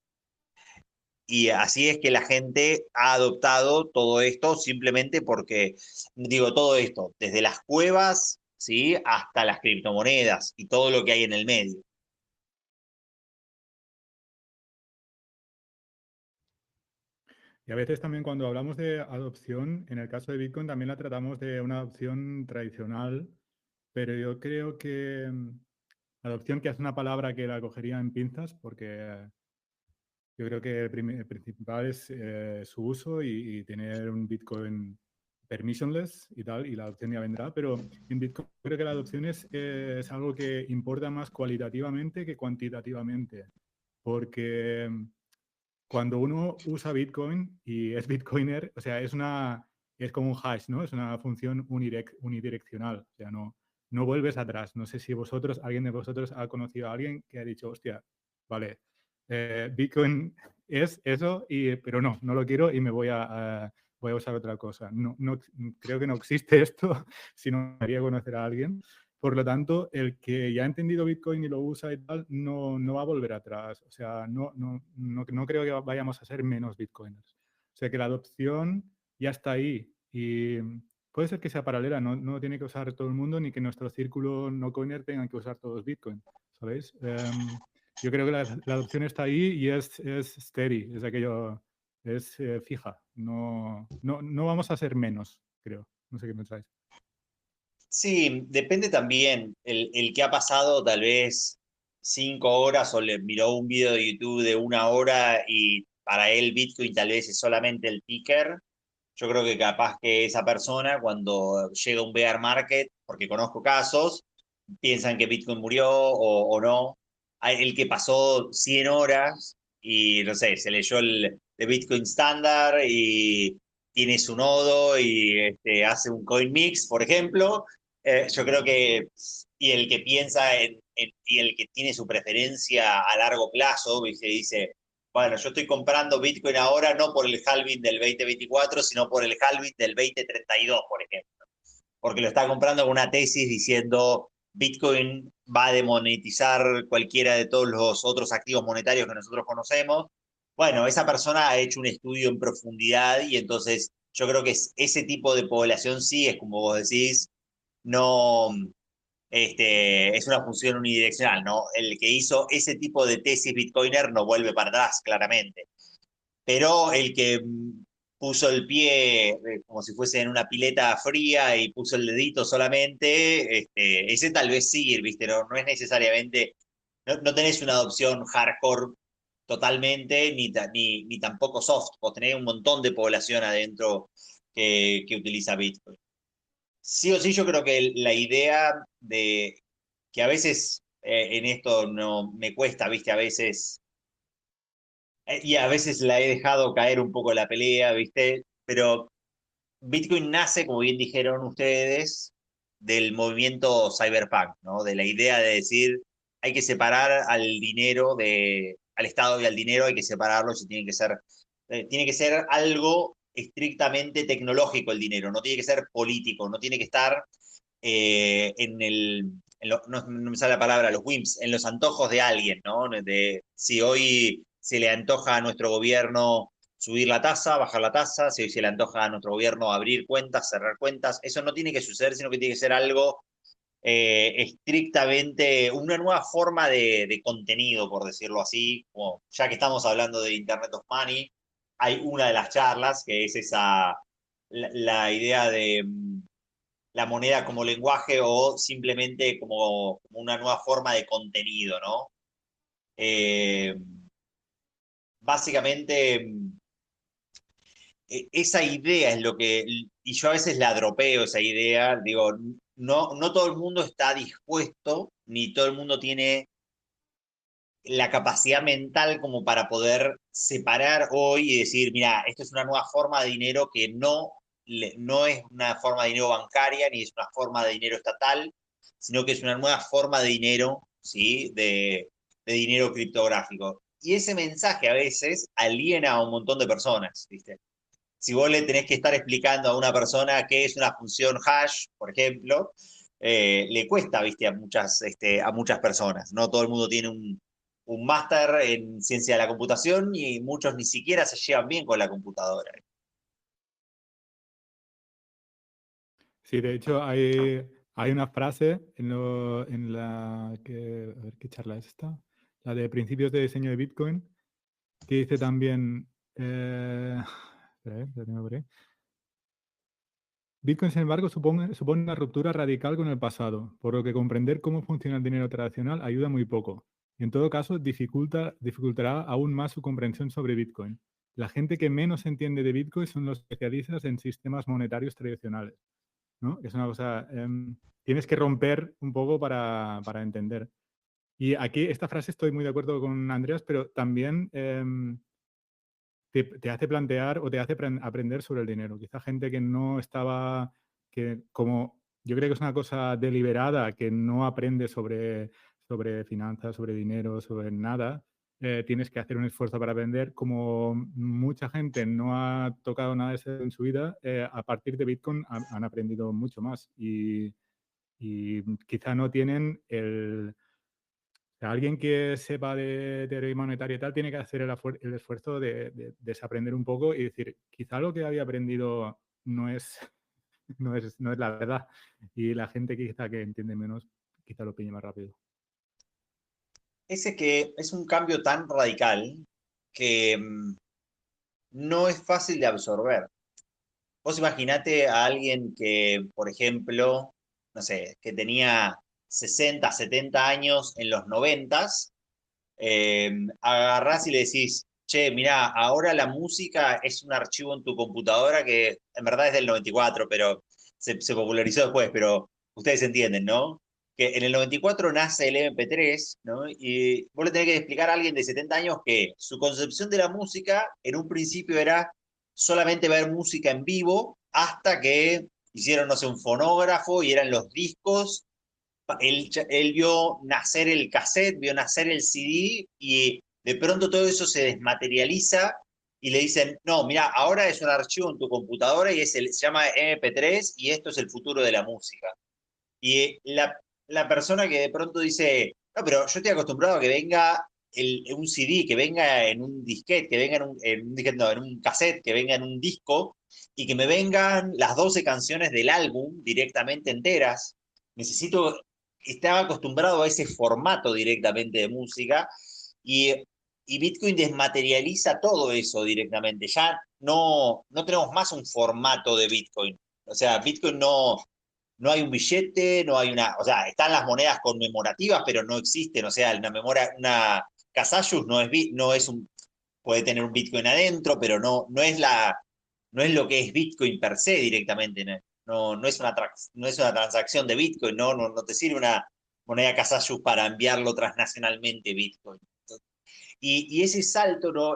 Speaker 2: Y así es que la gente ha adoptado todo esto simplemente porque, digo, todo esto, desde las cuevas, ¿sí? Hasta las criptomonedas y todo lo que hay en el medio.
Speaker 1: Y a veces también cuando hablamos de adopción, en el caso de Bitcoin también la tratamos de una adopción tradicional, pero yo creo que adopción, que es una palabra que la cogería en pinzas, porque yo creo que el principal es su uso y tener un Bitcoin permissionless y tal, y la adopción ya vendrá, pero en Bitcoin creo que la adopción es algo que importa más cualitativamente que cuantitativamente, porque cuando uno usa Bitcoin y es Bitcoiner, o sea, es como un hash, ¿no? Es una función unidireccional, o sea, no vuelves atrás. No sé si alguien de vosotros ha conocido a alguien que ha dicho, hostia, vale, Bitcoin es eso, pero no lo quiero y me voy a usar otra cosa. No, creo que no existe esto, si no me haría conocer a alguien. Por lo tanto, el que ya ha entendido Bitcoin y lo usa y tal, no va a volver atrás. O sea, no creo que vayamos a ser menos Bitcoiners. O sea, que la adopción ya está ahí y puede ser que sea paralela, no tiene que usar todo el mundo ni que nuestro círculo no coiner tengan que usar todos Bitcoin, ¿sabéis? Yo creo que la adopción está ahí y es steady, es aquello, es fija. No vamos a ser menos, creo. No sé qué pensáis.
Speaker 2: Sí, depende también. El que ha pasado tal vez 5 horas o le miró un video de YouTube de 1 hora y para él Bitcoin tal vez es solamente el ticker. Yo creo que capaz que esa persona cuando llega un bear market, porque conozco casos, piensan que Bitcoin murió o no. El que pasó 100 horas y no sé, se leyó el de Bitcoin Standard y tiene su nodo y hace un coin mix, por ejemplo. Yo creo que, y el que piensa y el que tiene su preferencia a largo plazo, y se dice, bueno, yo estoy comprando Bitcoin ahora no por el halving del 2024, sino por el halving del 2032, por ejemplo. porque lo está comprando con una tesis diciendo Bitcoin va a demonetizar cualquiera de todos los otros activos monetarios que nosotros conocemos. Bueno, esa persona ha hecho un estudio en profundidad y entonces yo creo que ese tipo de población sí es, como vos decís, no es una función unidireccional, ¿no? El que hizo ese tipo de tesis bitcoiner no vuelve para atrás, claramente. Pero el que puso el pie como si fuese en una pileta fría y puso el dedito solamente, ese tal vez sí, ¿viste? No es necesariamente, no tenés una adopción hardcore totalmente, ni tampoco soft, vos tenés un montón de población adentro que utiliza Bitcoin. Sí o sí, yo creo que la idea de que a veces en esto no me cuesta, ¿viste? A veces y a veces la he dejado caer un poco la pelea, ¿viste? Pero Bitcoin nace, como bien dijeron ustedes, del movimiento cyberpunk, ¿no? De la idea de decir, hay que separar al dinero al Estado y al dinero, hay que separarlos y tiene que ser algo estrictamente tecnológico el dinero, no tiene que ser político, no tiene que estar no me sale la palabra, los whims, en los antojos de alguien, ¿no? De si hoy se le antoja a nuestro gobierno subir la tasa, bajar la tasa, si hoy se le antoja a nuestro gobierno abrir cuentas, cerrar cuentas, eso no tiene que suceder, sino que tiene que ser algo estrictamente, una nueva forma de contenido, por decirlo así, como ya que estamos hablando de Internet of Money, hay una de las charlas que es la idea de la moneda como lenguaje o simplemente como una nueva forma de contenido, ¿no? Eh, básicamente, esa idea es lo que, y yo a veces la dropeo esa idea, digo, no todo el mundo está dispuesto, ni todo el mundo tiene la capacidad mental como para poder separar hoy y decir, mira, esto es una nueva forma de dinero que no es una forma de dinero bancaria, ni es una forma de dinero estatal, sino que es una nueva forma de dinero, ¿sí? De dinero criptográfico. Y ese mensaje a veces aliena a un montón de personas, ¿viste? Si vos le tenés que estar explicando a una persona qué es una función hash, por ejemplo, le cuesta, ¿viste? A muchas personas. No todo el mundo tiene un máster en ciencia de la computación y muchos ni siquiera se llevan bien con la computadora.
Speaker 1: Sí, de hecho hay una frase en la que, a ver qué charla es esta, la de principios de diseño de Bitcoin, que dice también, espera, la tengo por ahí. Bitcoin, sin embargo, supone una ruptura radical con el pasado, por lo que comprender cómo funciona el dinero tradicional ayuda muy poco. Y en todo caso, dificultará aún más su comprensión sobre Bitcoin. La gente que menos entiende de Bitcoin son los especialistas en sistemas monetarios tradicionales, ¿no? Es una cosa, tienes que romper un poco para entender. Y aquí, esta frase estoy muy de acuerdo con Andreas, pero también te hace plantear o te hace aprender sobre el dinero. Quizá gente que no estaba, que como yo creo que es una cosa deliberada, que no aprende sobre finanzas, sobre dinero, sobre nada, tienes que hacer un esfuerzo para aprender. Como mucha gente no ha tocado nada de eso en su vida, a partir de Bitcoin han aprendido mucho más y quizá no tienen alguien que sepa de teoría monetaria y tal tiene que hacer el esfuerzo de desaprender un poco y decir, quizá lo que había aprendido no es, no es la verdad. Y la gente quizá que entiende menos, quizá lo pille más rápido.
Speaker 2: Ese que es un cambio tan radical que no es fácil de absorber. Vos imaginate a alguien que, por ejemplo, no sé, que tenía 60, 70 años en los 90s, agarrás y le decís, che, mirá, ahora la música es un archivo en tu computadora que en verdad es del 94, pero se popularizó después, pero ustedes entienden, ¿no? Que en el 94 nace el MP3, ¿no? Y vos le tenés que explicar a alguien de 70 años que su concepción de la música en un principio era solamente ver música en vivo hasta que hicieron, no sé, un fonógrafo y eran los discos. Él vio nacer el cassette, vio nacer el CD y de pronto todo eso se desmaterializa y le dicen, no, mira, ahora es un archivo en tu computadora y se llama MP3 y esto es el futuro de la música. Y la persona que de pronto dice, no, pero yo estoy acostumbrado a que venga un CD, que venga en un disquete, que venga en un cassette, que venga en un disco, y que me vengan las 12 canciones del álbum directamente enteras. Estaba acostumbrado a ese formato directamente de música, y, y Bitcoin desmaterializa todo eso directamente. Ya no tenemos más un formato de Bitcoin. O sea, Bitcoin no hay un billete, no hay o sea, están las monedas conmemorativas, pero no existen, o sea, una Casayus no es puede tener un Bitcoin adentro, pero no es lo que es Bitcoin per se directamente, no es una transacción de Bitcoin, no te sirve una moneda Casayus para enviarlo transnacionalmente Bitcoin. Y ese salto, ¿no?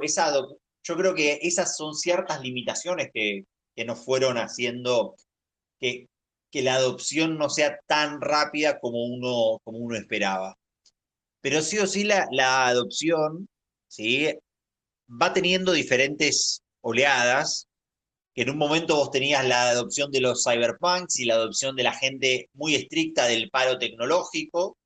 Speaker 2: Yo creo que esas son ciertas limitaciones que nos fueron haciendo que, que la adopción no sea tan rápida como uno esperaba. Pero sí o sí la adopción, ¿sí? Va teniendo diferentes oleadas, que en un momento vos tenías la adopción de los cyberpunks y la adopción de la gente muy estricta del paro tecnológico.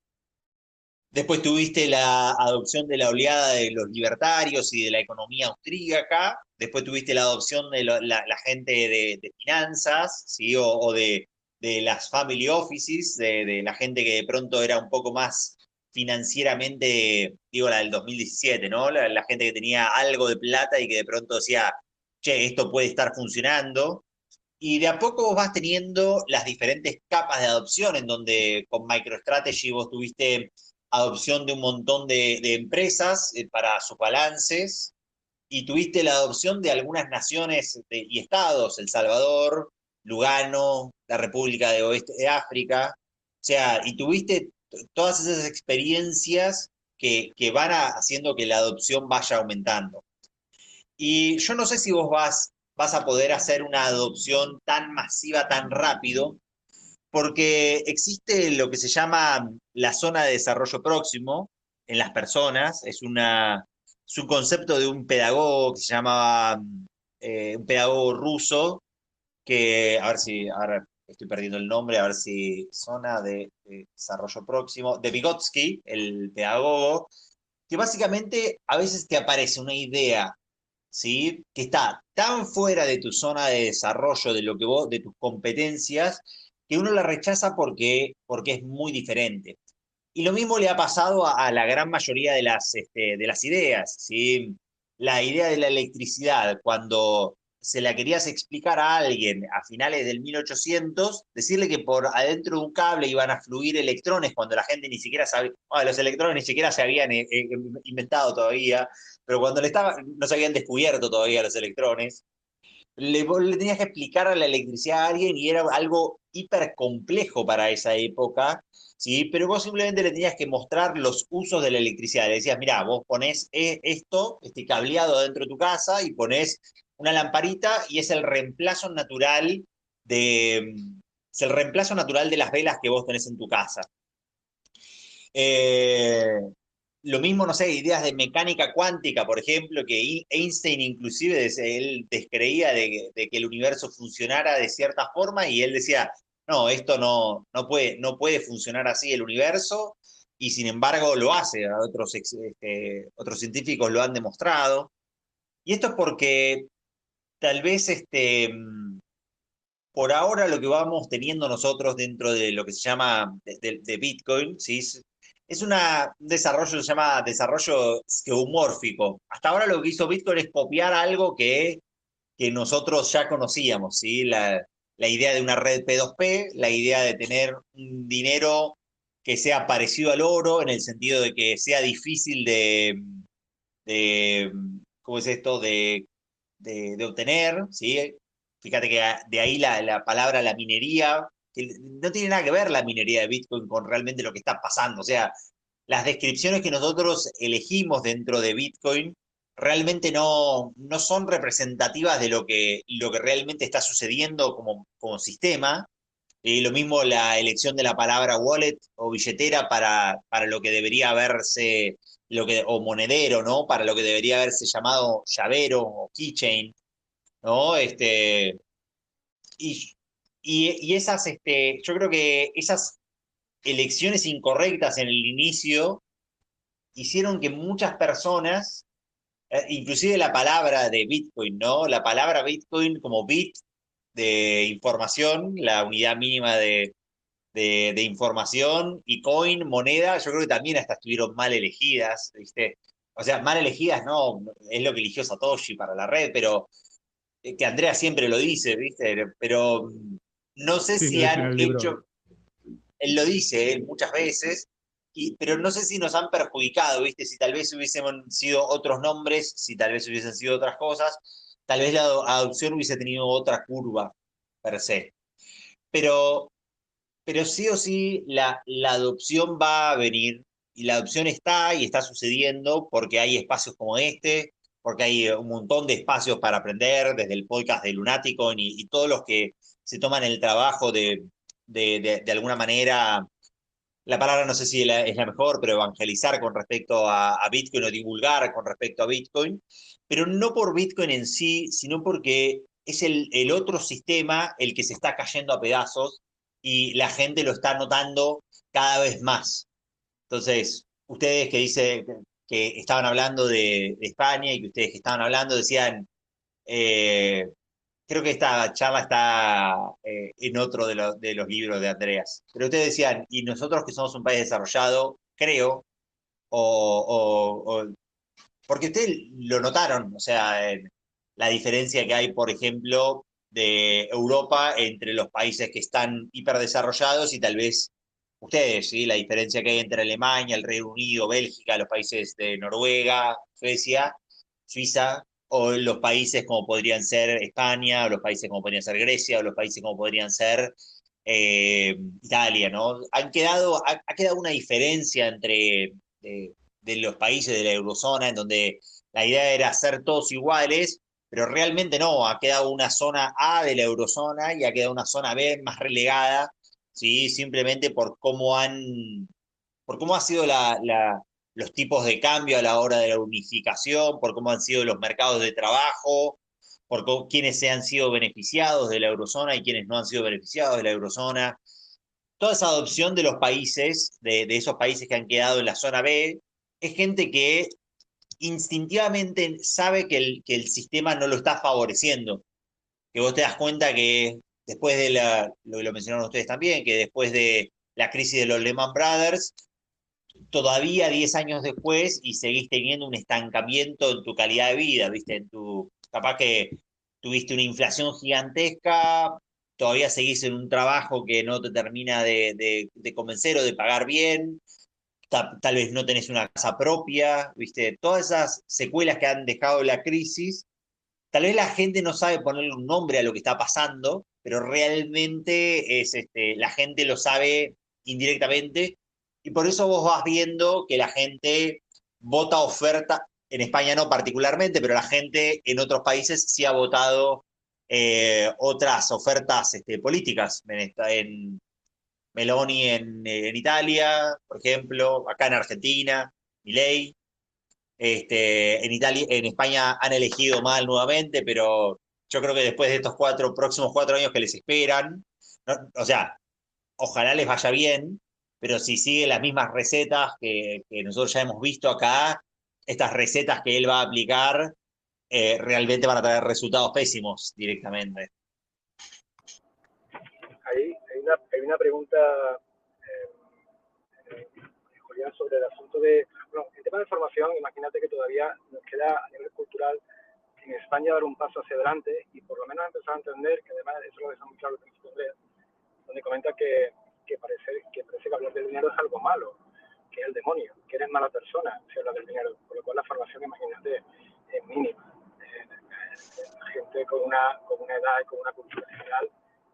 Speaker 2: Después tuviste la adopción de la oleada de los libertarios y de la economía austríaca. Después tuviste la adopción de la gente de finanzas, ¿sí? O de las family offices, de la gente que de pronto era un poco más financieramente, digo, la del 2017, ¿no? La gente que tenía algo de plata y que de pronto decía, che, esto puede estar funcionando. Y de a poco vos vas teniendo las diferentes capas de adopción, en donde con MicroStrategy vos tuviste adopción de un montón de empresas para sus balances, y tuviste la adopción de algunas naciones y estados, El Salvador, Lugano, la República de Oeste de África, o sea, y tuviste todas esas experiencias que van haciendo que la adopción vaya aumentando. Y yo no sé si vos vas a poder hacer una adopción tan masiva, tan rápido, porque existe lo que se llama la zona de desarrollo próximo en las personas. Es un concepto de un pedagogo que se llamaba, un pedagogo ruso, que, a ver si, ahora estoy perdiendo el nombre, a ver si, zona de desarrollo próximo, de Vygotsky, el pedagogo, que básicamente a veces te aparece una idea, ¿sí? Que está tan fuera de tu zona de desarrollo, de tus competencias, que uno la rechaza porque es muy diferente. Y lo mismo le ha pasado a la gran mayoría de las ideas, ¿sí? La idea de la electricidad, cuando se la querías explicar a alguien a finales del 1800, decirle que por adentro de un cable iban a fluir electrones cuando la gente ni siquiera sabía, los electrones ni siquiera se habían inventado todavía, pero cuando no se habían descubierto todavía los electrones, le tenías que explicar a la electricidad a alguien y era algo hiper complejo para esa época, ¿sí? Pero vos simplemente le tenías que mostrar los usos de la electricidad. Le decías, mirá, vos ponés este cableado dentro de tu casa y ponés una lamparita y es el reemplazo natural de las velas que vos tenés en tu casa. Lo mismo, no sé, ideas de mecánica cuántica, por ejemplo, que Einstein inclusive él descreía de que el universo funcionara de cierta forma y él decía, no, esto no puede funcionar así el universo, y sin embargo lo hace, otros científicos lo han demostrado. Y esto es porque tal vez por ahora lo que vamos teniendo nosotros dentro de lo que se llama de Bitcoin, ¿sí? Es un desarrollo, se llama desarrollo skeuomórfico. Hasta ahora lo que hizo Bitcoin es copiar algo que nosotros ya conocíamos, ¿sí? La idea de una red P2P, la idea de tener un dinero que sea parecido al oro, en el sentido de que sea difícil de ¿cómo es esto? De obtener, ¿sí? Fíjate que de ahí la palabra la minería, que no tiene nada que ver la minería de Bitcoin con realmente lo que está pasando. O sea, las descripciones que nosotros elegimos dentro de Bitcoin realmente no son representativas de lo que realmente está sucediendo como sistema. Lo mismo la elección de la palabra wallet o billetera para lo que debería haberse o monedero, ¿no? Para lo que debería haberse llamado llavero o keychain, ¿no? Y, y esas, yo creo que esas elecciones incorrectas en el inicio hicieron que muchas personas, inclusive la palabra de Bitcoin, ¿no? La palabra Bitcoin como bit de información, la unidad mínima de información, y coin, moneda, yo creo que también hasta estuvieron mal elegidas, ¿viste? O sea, mal elegidas no, es lo que eligió Satoshi para la red, pero que Andrea siempre lo dice, ¿viste? Pero no sé
Speaker 1: Sí, lo
Speaker 2: si
Speaker 1: dice en
Speaker 2: han
Speaker 1: el libro.
Speaker 2: hecho, él lo dice muchas veces, pero no sé si nos han perjudicado, ¿viste? Si tal vez hubiesen sido otros nombres, si tal vez hubiesen sido otras cosas, tal vez la adopción hubiese tenido otra curva per se. Pero, pero sí o sí, la adopción va a venir, y la adopción está y está sucediendo porque hay espacios como este, porque hay un montón de espacios para aprender, desde el podcast de Lunaticon y todos los que se toman el trabajo de alguna manera, la palabra no sé si es la mejor, pero evangelizar con respecto a Bitcoin o divulgar con respecto a Bitcoin, pero no por Bitcoin en sí, sino porque es el otro sistema el que se está cayendo a pedazos y la gente lo está notando cada vez más. Entonces, ustedes que dicen que estaban hablando de España y que ustedes que estaban hablando decían, eh, creo que esta charla está en otro de los libros de Andreas. Pero ustedes decían, y nosotros que somos un país desarrollado, creo, porque ustedes lo notaron, o sea, la diferencia que hay, por ejemplo, de Europa entre los países que están hiperdesarrollados y tal vez ustedes, ¿sí? La diferencia que hay entre Alemania, el Reino Unido, Bélgica, los países de Noruega, Suecia, Suiza, o los países como podrían ser España, o los países como podrían ser Grecia, o los países como podrían ser Italia, ¿no? Ha quedado una diferencia entre de los países de la eurozona, en donde la idea era hacer todos iguales, pero realmente no, ha quedado una zona A de la eurozona y ha quedado una zona B más relegada, ¿sí? Simplemente por cómo ha sido los tipos de cambio a la hora de la unificación, por cómo han sido los mercados de trabajo, por quiénes se han sido beneficiados de la eurozona y quiénes no han sido beneficiados de la eurozona. Toda esa adopción de los países, de esos países que han quedado en la zona B, es gente que instintivamente sabe que el sistema no lo está favoreciendo. Que vos te das cuenta que después de lo mencionaron ustedes también, que después de la crisis de los Lehman Brothers, todavía 10 años después y seguís teniendo un estancamiento en tu calidad de vida, ¿viste? Capaz que tuviste una inflación gigantesca, todavía seguís en un trabajo que no te termina de convencer o de pagar bien, tal vez no tenés una casa propia, ¿viste? Todas esas secuelas que han dejado la crisis, tal vez la gente no sabe ponerle un nombre a lo que está pasando, pero realmente la gente lo sabe indirectamente, y por eso vos vas viendo que la gente vota oferta, en España no particularmente, pero la gente en otros países sí ha votado otras ofertas políticas. En Meloni en Italia, por ejemplo, acá en Argentina, Milei. En Italia, en España han elegido mal nuevamente, pero yo creo que después de estos próximos 4 años que les esperan, o sea, ojalá les vaya bien, pero si siguen las mismas recetas que nosotros ya hemos visto acá, estas recetas que él va a aplicar realmente van a traer resultados pésimos directamente.
Speaker 3: Hay una pregunta, Julián, sobre el asunto de, bueno, el tema de formación. Imagínate que todavía nos queda a nivel cultural en España dar un paso hacia adelante y por lo menos empezar a entender que, además eso lo deja muy claro el principio de Andrea, donde comenta que parece que hablar del dinero es algo malo, que es el demonio, que eres mala persona si hablas del dinero, por lo cual la formación, imagínate, es mínima. La gente con una edad y con una cultura general,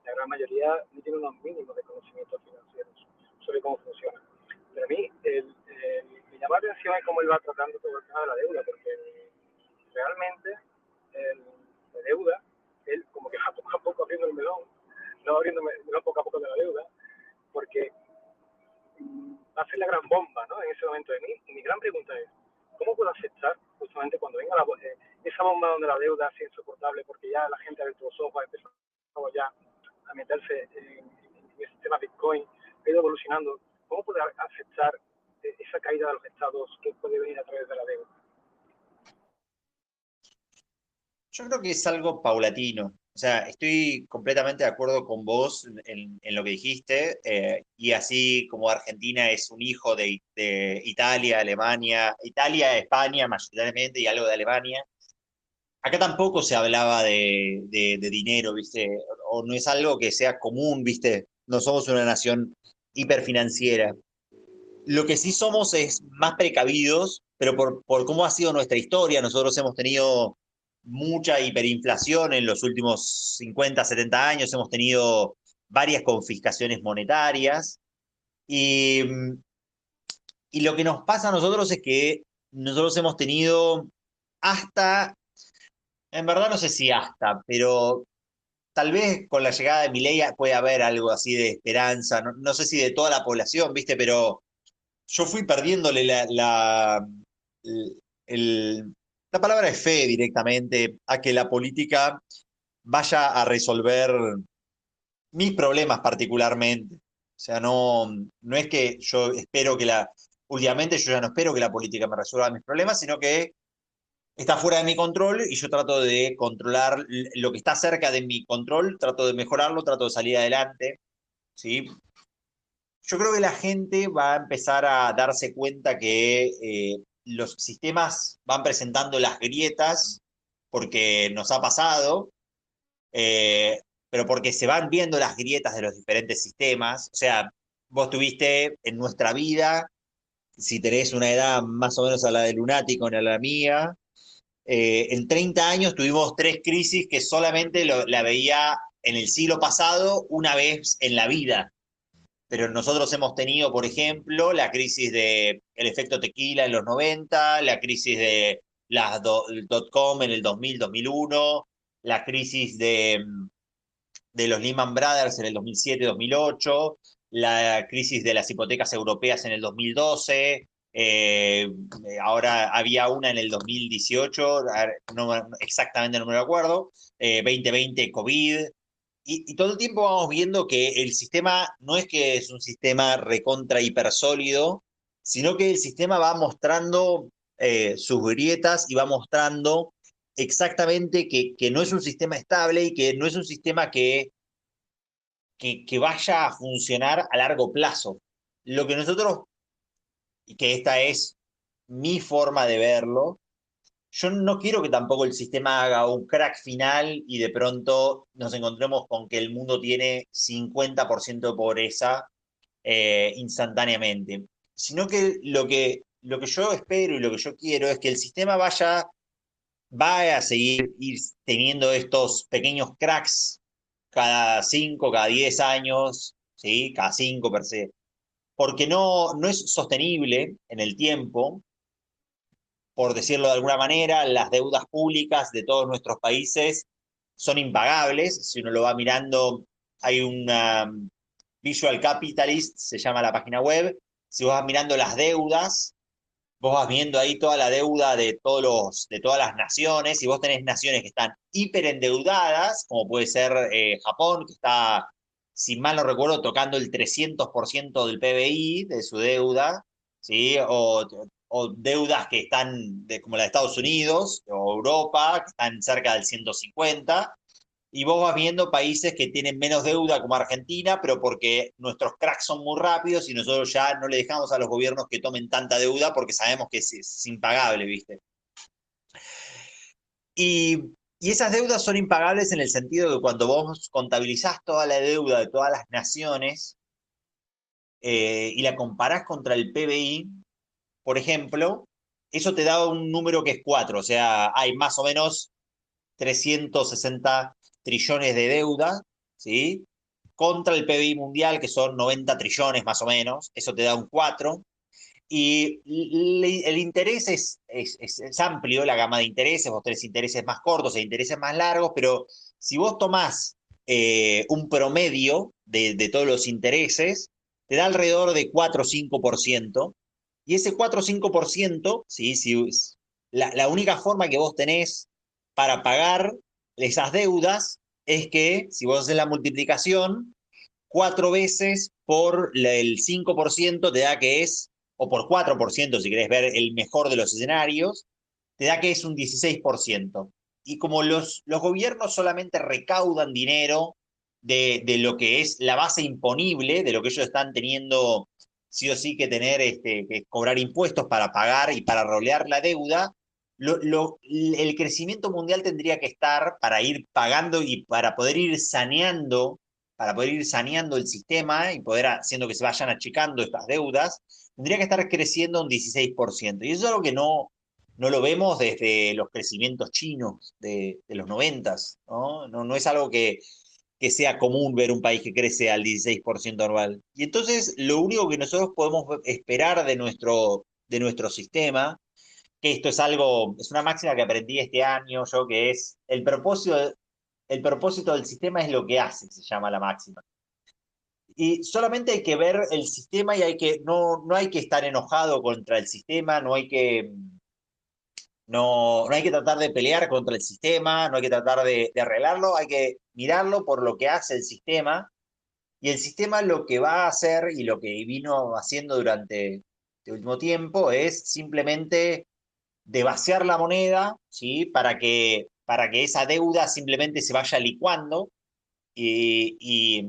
Speaker 3: la gran mayoría no tiene unos mínimos de conocimientos financieros sobre cómo funciona. Pero a mí me llama la atención es cómo él va tratando todo el tema de la deuda, porque realmente la deuda, él como que va poco a poco abriendo el melón, no abriendo el melón poco a poco de la deuda, porque va a ser la gran bomba, ¿no? En ese momento de mí. Y mi gran pregunta es, ¿cómo puedo aceptar justamente cuando venga esa bomba donde la deuda sea insoportable porque ya la gente ha abierto los ojos, ha empezado ya a meterse en el sistema Bitcoin, ha ido evolucionando? ¿Cómo puedo aceptar esa caída de los estados que puede venir a través de la deuda?
Speaker 2: Yo creo que es algo paulatino. O sea, estoy completamente de acuerdo con vos en lo que dijiste, y así como Argentina es un hijo de Italia, Alemania, Italia, España mayoritariamente y algo de Alemania, acá tampoco se hablaba de dinero, ¿viste? O no es algo que sea común, ¿viste? No somos una nación hiperfinanciera. Lo que sí somos es más precavidos, pero por cómo ha sido nuestra historia, nosotros hemos tenido mucha hiperinflación en los últimos 50, 70 años, hemos tenido varias confiscaciones monetarias y, y lo que nos pasa a nosotros es que nosotros hemos tenido hasta, en verdad no sé si hasta, pero tal vez con la llegada de Milei puede haber algo así de esperanza, no sé si de toda la población, ¿viste? Pero yo fui perdiéndole la palabra de fe directamente a que la política vaya a resolver mis problemas particularmente. O sea, no es que yo espero que últimamente yo ya no espero que la política me resuelva mis problemas, sino que está fuera de mi control y yo trato de controlar lo que está cerca de mi control, trato de mejorarlo, trato de salir adelante, ¿sí? Yo creo que la gente va a empezar a darse cuenta que los sistemas van presentando las grietas porque nos ha pasado, eh, pero porque se van viendo las grietas de los diferentes sistemas. O sea, vos tuviste en nuestra vida, si tenés una edad más o menos a la de lunático, a la mía, en 30 años tuvimos 3 crisis que solamente la veía en el siglo pasado una vez en la vida. Pero nosotros hemos tenido, por ejemplo, la crisis del efecto tequila en los 90, la crisis de las .com en el 2000, 2001, la crisis de los Lehman Brothers en el 2007, 2008, la crisis de las hipotecas europeas en el 2012, ahora había una en el 2018, exactamente no me lo acuerdo, 2020 COVID, y todo el tiempo vamos viendo que el sistema no es que es un sistema recontra hipersólido, sino que el sistema va mostrando sus grietas y va mostrando exactamente que no es un sistema estable y que no es un sistema que vaya a funcionar a largo plazo. Lo que nosotros, y que esta es mi forma de verlo, yo no quiero que tampoco el sistema haga un crack final y de pronto nos encontremos con que el mundo tiene 50% de pobreza instantáneamente, sino que lo que yo espero y lo que yo quiero es que el sistema va a seguir ir teniendo estos pequeños cracks cada 5, cada 10 años, ¿sí? Cada 5 per se, porque no es sostenible en el tiempo. Por decirlo de alguna manera, las deudas públicas de todos nuestros países son impagables. Si uno lo va mirando, hay una Visual Capitalist, se llama la página web. Si vos vas mirando las deudas, vos vas viendo ahí toda la deuda de todas las naciones, y vos tenés naciones que están hiperendeudadas, como puede ser Japón, que está, si mal no recuerdo, tocando el 300% del PBI de su deuda, ¿sí? O deudas que están como la de Estados Unidos o Europa, que están cerca del 150%. Y vos vas viendo países que tienen menos deuda como Argentina, pero porque nuestros cracks son muy rápidos y nosotros ya no le dejamos a los gobiernos que tomen tanta deuda porque sabemos que es impagable, ¿viste? Y esas deudas son impagables en el sentido de que cuando vos contabilizás toda la deuda de todas las naciones y la comparás contra el PBI, por ejemplo, eso te da un número que es 4, o sea, hay más o menos 360 trillones de deuda, ¿sí? Contra el PBI mundial, que son 90 trillones más o menos, eso te da un 4. Y el interés es amplio, la gama de intereses, vos tenés intereses más cortos e intereses más largos, pero si vos tomás un promedio de todos los intereses, te da alrededor de 4 o 5%, Y ese 4 o 5%, ¿sí? La única forma que vos tenés para pagar esas deudas es que, si vos haces la multiplicación, 4 veces por el 5% te da que es, o por 4% si querés ver el mejor de los escenarios, te da que es un 16%. Y como los gobiernos solamente recaudan dinero de lo que es la base imponible, de lo que ellos están teniendo sí o sí que tener, que cobrar impuestos para pagar y para rolear la deuda, el crecimiento mundial tendría que estar para ir pagando y para poder ir saneando el sistema y poder haciendo que se vayan achicando estas deudas, tendría que estar creciendo un 16%. Y eso es algo que no lo vemos desde los crecimientos chinos de los 90s, ¿no? No es algo que sea común ver un país que crece al 16% anual. Y entonces lo único que nosotros podemos esperar de nuestro sistema, que esto es una máxima que aprendí este año yo, que es el propósito del sistema es lo que hace, se llama la máxima. Y solamente hay que ver el sistema y no hay que estar enojado contra el sistema, no hay que tratar de pelear contra el sistema, no hay que tratar de arreglarlo, hay que mirarlo por lo que hace el sistema. Y el sistema lo que va a hacer y lo que vino haciendo durante este último tiempo es simplemente devaciar la moneda, ¿sí? Para que esa deuda simplemente se vaya licuando y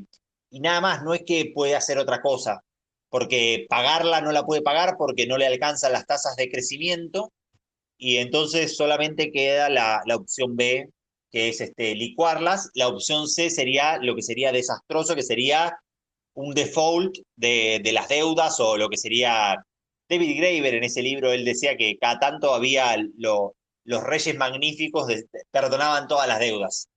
Speaker 2: nada más, no es que puede hacer otra cosa, porque pagarla no la puede pagar porque no le alcanzan las tasas de crecimiento y entonces solamente queda la opción B, que es licuarlas. La opción C sería lo que sería desastroso, que sería un default de las deudas o lo que sería David Graeber en ese libro, él decía que cada tanto había los reyes magníficos perdonaban todas las deudas.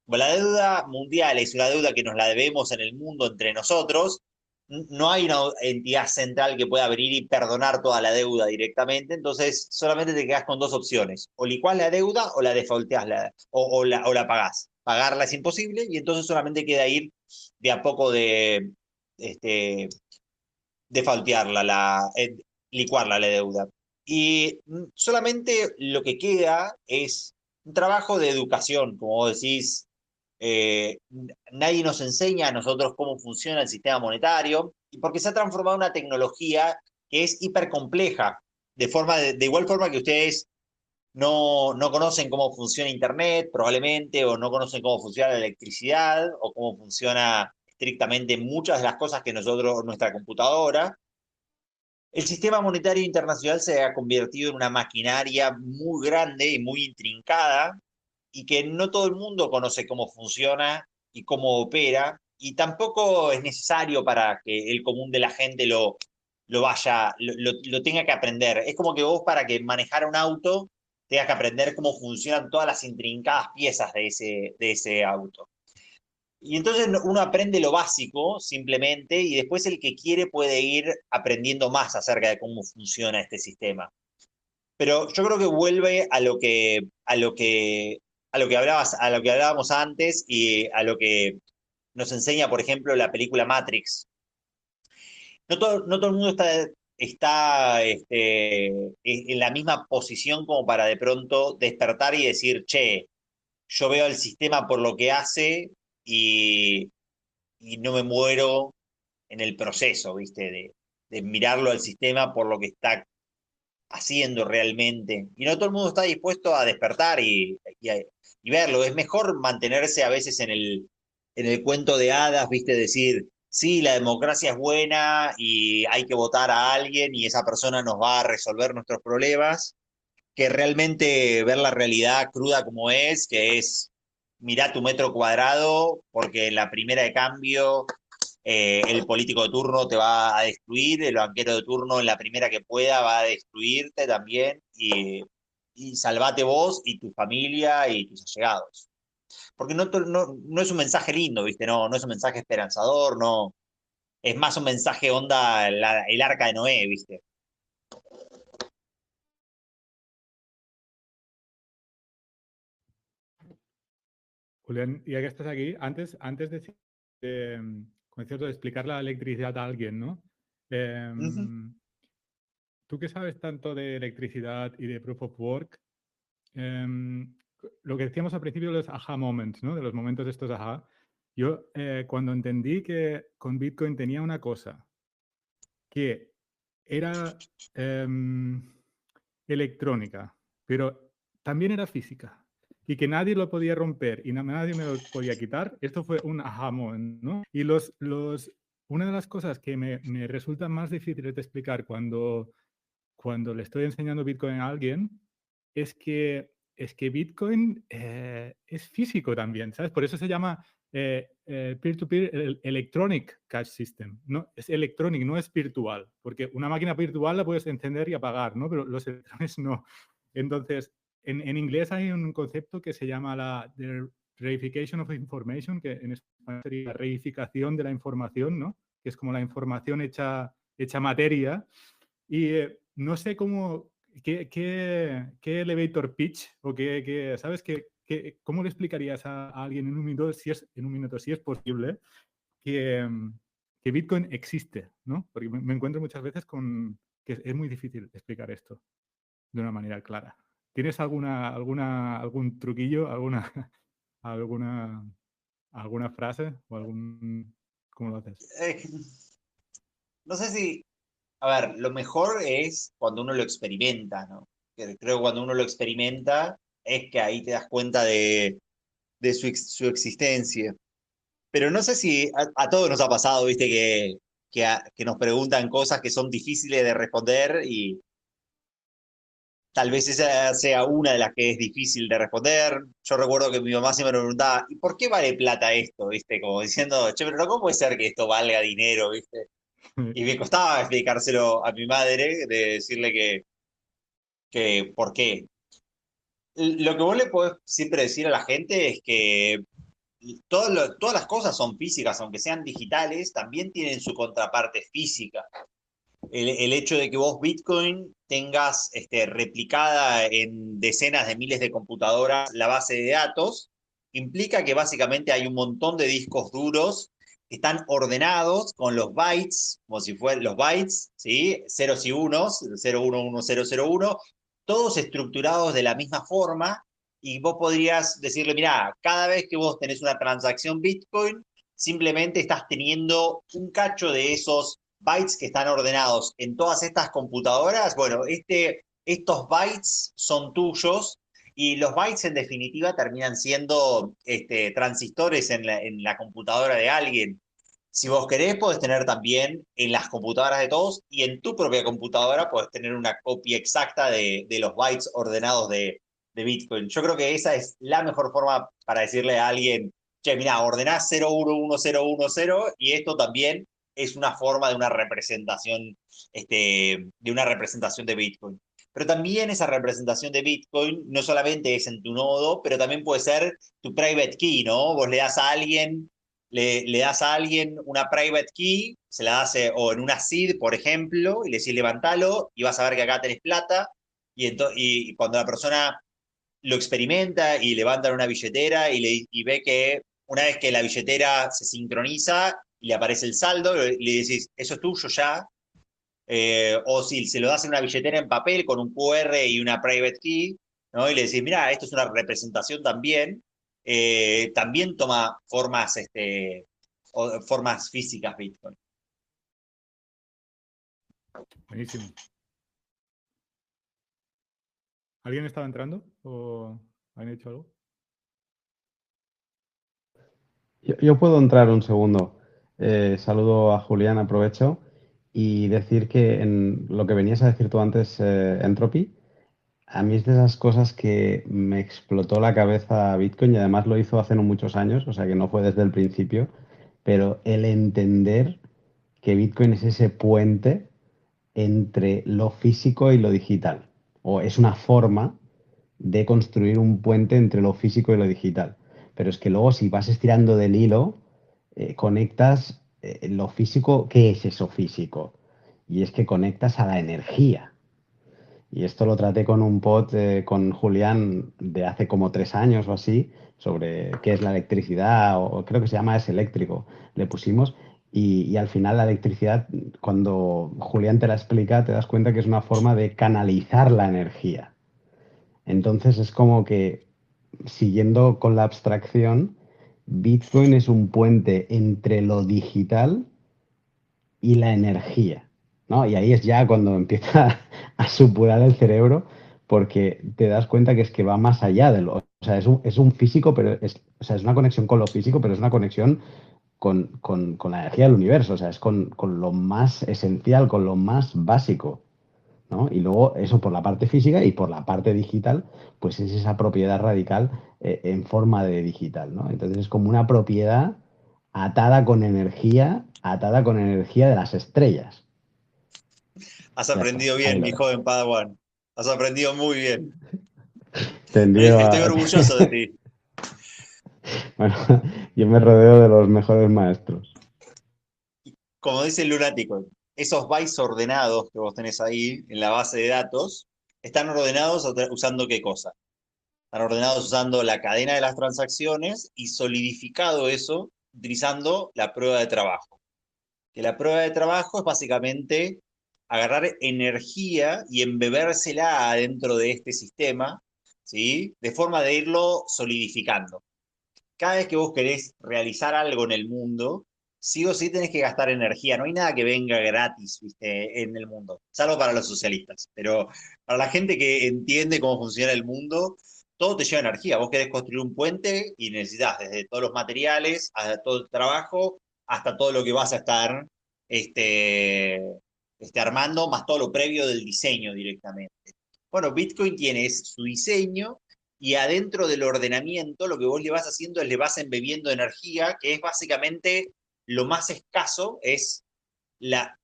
Speaker 2: Bueno, la deuda mundial es una deuda que nos la debemos en el mundo entre nosotros. No hay una entidad central que pueda abrir y perdonar toda la deuda directamente, entonces solamente te quedas con dos opciones: o licuás la deuda o la defaulteás o la pagás. Pagarla es imposible y entonces solamente queda ir de a poco este, defaultearla, licuarla la deuda. Y solamente lo que queda es un trabajo de educación, como vos decís. Nadie nos enseña a nosotros cómo funciona el sistema monetario y porque se ha transformado en una tecnología que es hipercompleja, de igual forma que ustedes no conocen cómo funciona Internet, probablemente, o no conocen cómo funciona la electricidad, o cómo funciona estrictamente muchas de las cosas que nuestra computadora. El sistema monetario internacional se ha convertido en una maquinaria muy grande y muy intrincada, y que no todo el mundo conoce cómo funciona y cómo opera, y tampoco es necesario para que el común de la gente lo tenga que aprender. Es como que vos, para que manejar un auto tengas que aprender cómo funcionan todas las intrincadas piezas de ese auto. Y entonces uno aprende lo básico simplemente y después el que quiere puede ir aprendiendo más acerca de cómo funciona este sistema. Pero yo creo que vuelve a lo que hablábamos antes y a lo que nos enseña, por ejemplo, la película Matrix. No todo el mundo está en la misma posición como para de pronto despertar y decir, che, yo veo al sistema por lo que hace y, y no me muero en el proceso, ¿viste? De mirarlo al sistema por lo que está haciendo realmente. Y no todo el mundo está dispuesto a despertar y verlo. Es mejor mantenerse a veces en el cuento de hadas, ¿viste? Decir, sí, la democracia es buena y hay que votar a alguien y esa persona nos va a resolver nuestros problemas, que realmente ver la realidad cruda como es, que es: mirá tu metro cuadrado, porque en la primera de cambio el político de turno te va a destruir, el banquero de turno en la primera que pueda va a destruirte también, y salvate vos y tu familia y tus allegados. Porque no es un mensaje lindo, ¿viste? No es un mensaje esperanzador, no. Es más un mensaje onda el arca de Noé, ¿viste?
Speaker 1: Julián, ya que estás aquí, antes con cierto de explicar la electricidad a alguien, ¿no?
Speaker 2: Uh -huh.
Speaker 1: tú que sabes tanto de electricidad y de Proof of Work, lo que decíamos al principio de los aha moments, ¿no? De los momentos de estos aha. Yo cuando entendí que con Bitcoin tenía una cosa que era electrónica, pero también era física y que nadie lo podía romper y nadie me lo podía quitar, esto fue un aha moment, ¿no? Y una de las cosas que me resulta más difíciles de explicar cuando le estoy enseñando Bitcoin a alguien es que Bitcoin es físico también, ¿sabes? Por eso se llama peer-to-peer electronic cash system. No, es electronic, no es virtual, porque una máquina virtual la puedes encender y apagar, ¿no? Pero los electrones no. Entonces, en inglés hay un concepto que se llama la reification of information, que en español sería la reificación de la información, ¿no? Que es como la información hecha materia. Y no sé qué elevator pitch o ¿sabes? ¿Cómo le explicarías a alguien en un minuto, si es posible, que Bitcoin existe, ¿no? Porque me encuentro muchas veces con que es muy difícil explicar esto de una manera clara. ¿Tienes algún truquillo, alguna frase o cómo lo haces?
Speaker 2: No sé si, a ver, lo mejor es cuando uno lo experimenta, ¿no? Creo que cuando uno lo experimenta es que ahí te das cuenta de su existencia. Pero no sé si a todos nos ha pasado, viste, que nos preguntan cosas que son difíciles de responder y tal vez esa sea una de las que es difícil de responder. Yo recuerdo que mi mamá siempre me preguntaba, ¿y por qué vale plata esto? ¿Viste? Como diciendo, che, pero ¿cómo puede ser que esto valga dinero? ¿Viste? Y me costaba explicárselo a mi madre, de decirle que por qué. Lo que vos le podés siempre decir a la gente es que todas las cosas son físicas, aunque sean digitales, también tienen su contraparte física. El hecho de que vos Bitcoin tengas replicada en decenas de miles de computadoras la base de datos, implica que básicamente hay un montón de discos duros que están ordenados con los bytes, como si fueran los bytes, ¿sí? Ceros y unos, 0110001, todos estructurados de la misma forma, y vos podrías decirle, mira, cada vez que vos tenés una transacción Bitcoin, simplemente estás teniendo un cacho de esos bytes que están ordenados en todas estas computadoras. Bueno, estos bytes son tuyos y los bytes en definitiva terminan siendo transistores en la computadora de alguien. Si vos querés, podés tener también en las computadoras de todos y en tu propia computadora podés tener una copia exacta de los bytes ordenados de Bitcoin. Yo creo que esa es la mejor forma para decirle a alguien, che, mira, ordenás 011010 y esto también es una forma de una representación de Bitcoin. Pero también esa representación de Bitcoin no solamente es en tu nodo, pero también puede ser tu private key, ¿no? Vos le das a alguien una private key, se la das o en una seed, por ejemplo, y le decís levantalo y vas a ver que acá tenés plata. Y cuando la persona lo experimenta y levanta una billetera y ve que una vez que la billetera se sincroniza y le aparece el saldo, le decís, eso es tuyo ya. O si se lo das en una billetera en papel con un QR y una private key, ¿no? Y le decís, mira, esto es una representación también, también toma formas físicas Bitcoin.
Speaker 1: Buenísimo. ¿Alguien estaba entrando o han hecho algo?
Speaker 5: Yo puedo entrar un segundo. Saludo a Julián, aprovecho, y decir que en lo que venías a decir tú antes, Entropy, a mí es de esas cosas que me explotó la cabeza Bitcoin y además lo hizo hace no muchos años, o sea que no fue desde el principio, pero el entender que Bitcoin es ese puente entre lo físico y lo digital, o es una forma de construir un puente entre lo físico y lo digital. Pero es que luego si vas estirando del hilo, conectas lo físico. ¿Qué es eso físico? Y es que conectas a la energía. Y esto lo traté con un pod con Julián de hace como 3 años o así, sobre qué es la electricidad, o creo que se llama Es Eléctrico, le pusimos. Y al final la electricidad, cuando Julián te la explica, te das cuenta que es una forma de canalizar la energía. Entonces es como que, siguiendo con la abstracción, Bitcoin es un puente entre lo digital y la energía, ¿no? Y ahí es ya cuando empieza a supurar el cerebro, porque te das cuenta que es que va más allá de lo... O sea, es un físico, pero o sea, es una conexión con lo físico, pero es una conexión con la energía del universo, o sea, es con lo más esencial, con lo más básico, ¿no? Y luego eso por la parte física y por la parte digital, pues es esa propiedad radical en forma de digital, ¿no? Entonces es como una propiedad atada con energía de las estrellas.
Speaker 2: Has
Speaker 5: Ya está,
Speaker 2: aprendido
Speaker 5: ahí
Speaker 2: bien,
Speaker 5: lo
Speaker 2: mi
Speaker 5: dejo.
Speaker 2: joven Padawan. Has aprendido muy bien.
Speaker 5: Tendido
Speaker 2: Estoy
Speaker 5: a...
Speaker 2: orgulloso de ti.
Speaker 5: Bueno, yo me rodeo de los mejores maestros.
Speaker 2: Como dice el lunático, esos bytes ordenados que vos tenés ahí en la base de datos, están ordenados usando ¿qué cosa? Están ordenados usando la cadena de las transacciones y solidificado eso utilizando la prueba de trabajo. Que la prueba de trabajo es básicamente agarrar energía y embebérsela adentro de este sistema, ¿sí? De forma de irlo solidificando. Cada vez que vos querés realizar algo en el mundo, sí o sí tenés que gastar energía. No hay nada que venga gratis, ¿viste? En el mundo, salvo para los socialistas. Pero para la gente que entiende cómo funciona el mundo, todo te lleva energía. Vos querés construir un puente y necesitas desde todos los materiales, hasta todo el trabajo, hasta todo lo que vas a estar este, armando, más todo lo previo del diseño directamente. Bueno, Bitcoin tiene su diseño y adentro del ordenamiento lo que vos le vas haciendo es le vas embebiendo energía, que es básicamente lo más escaso,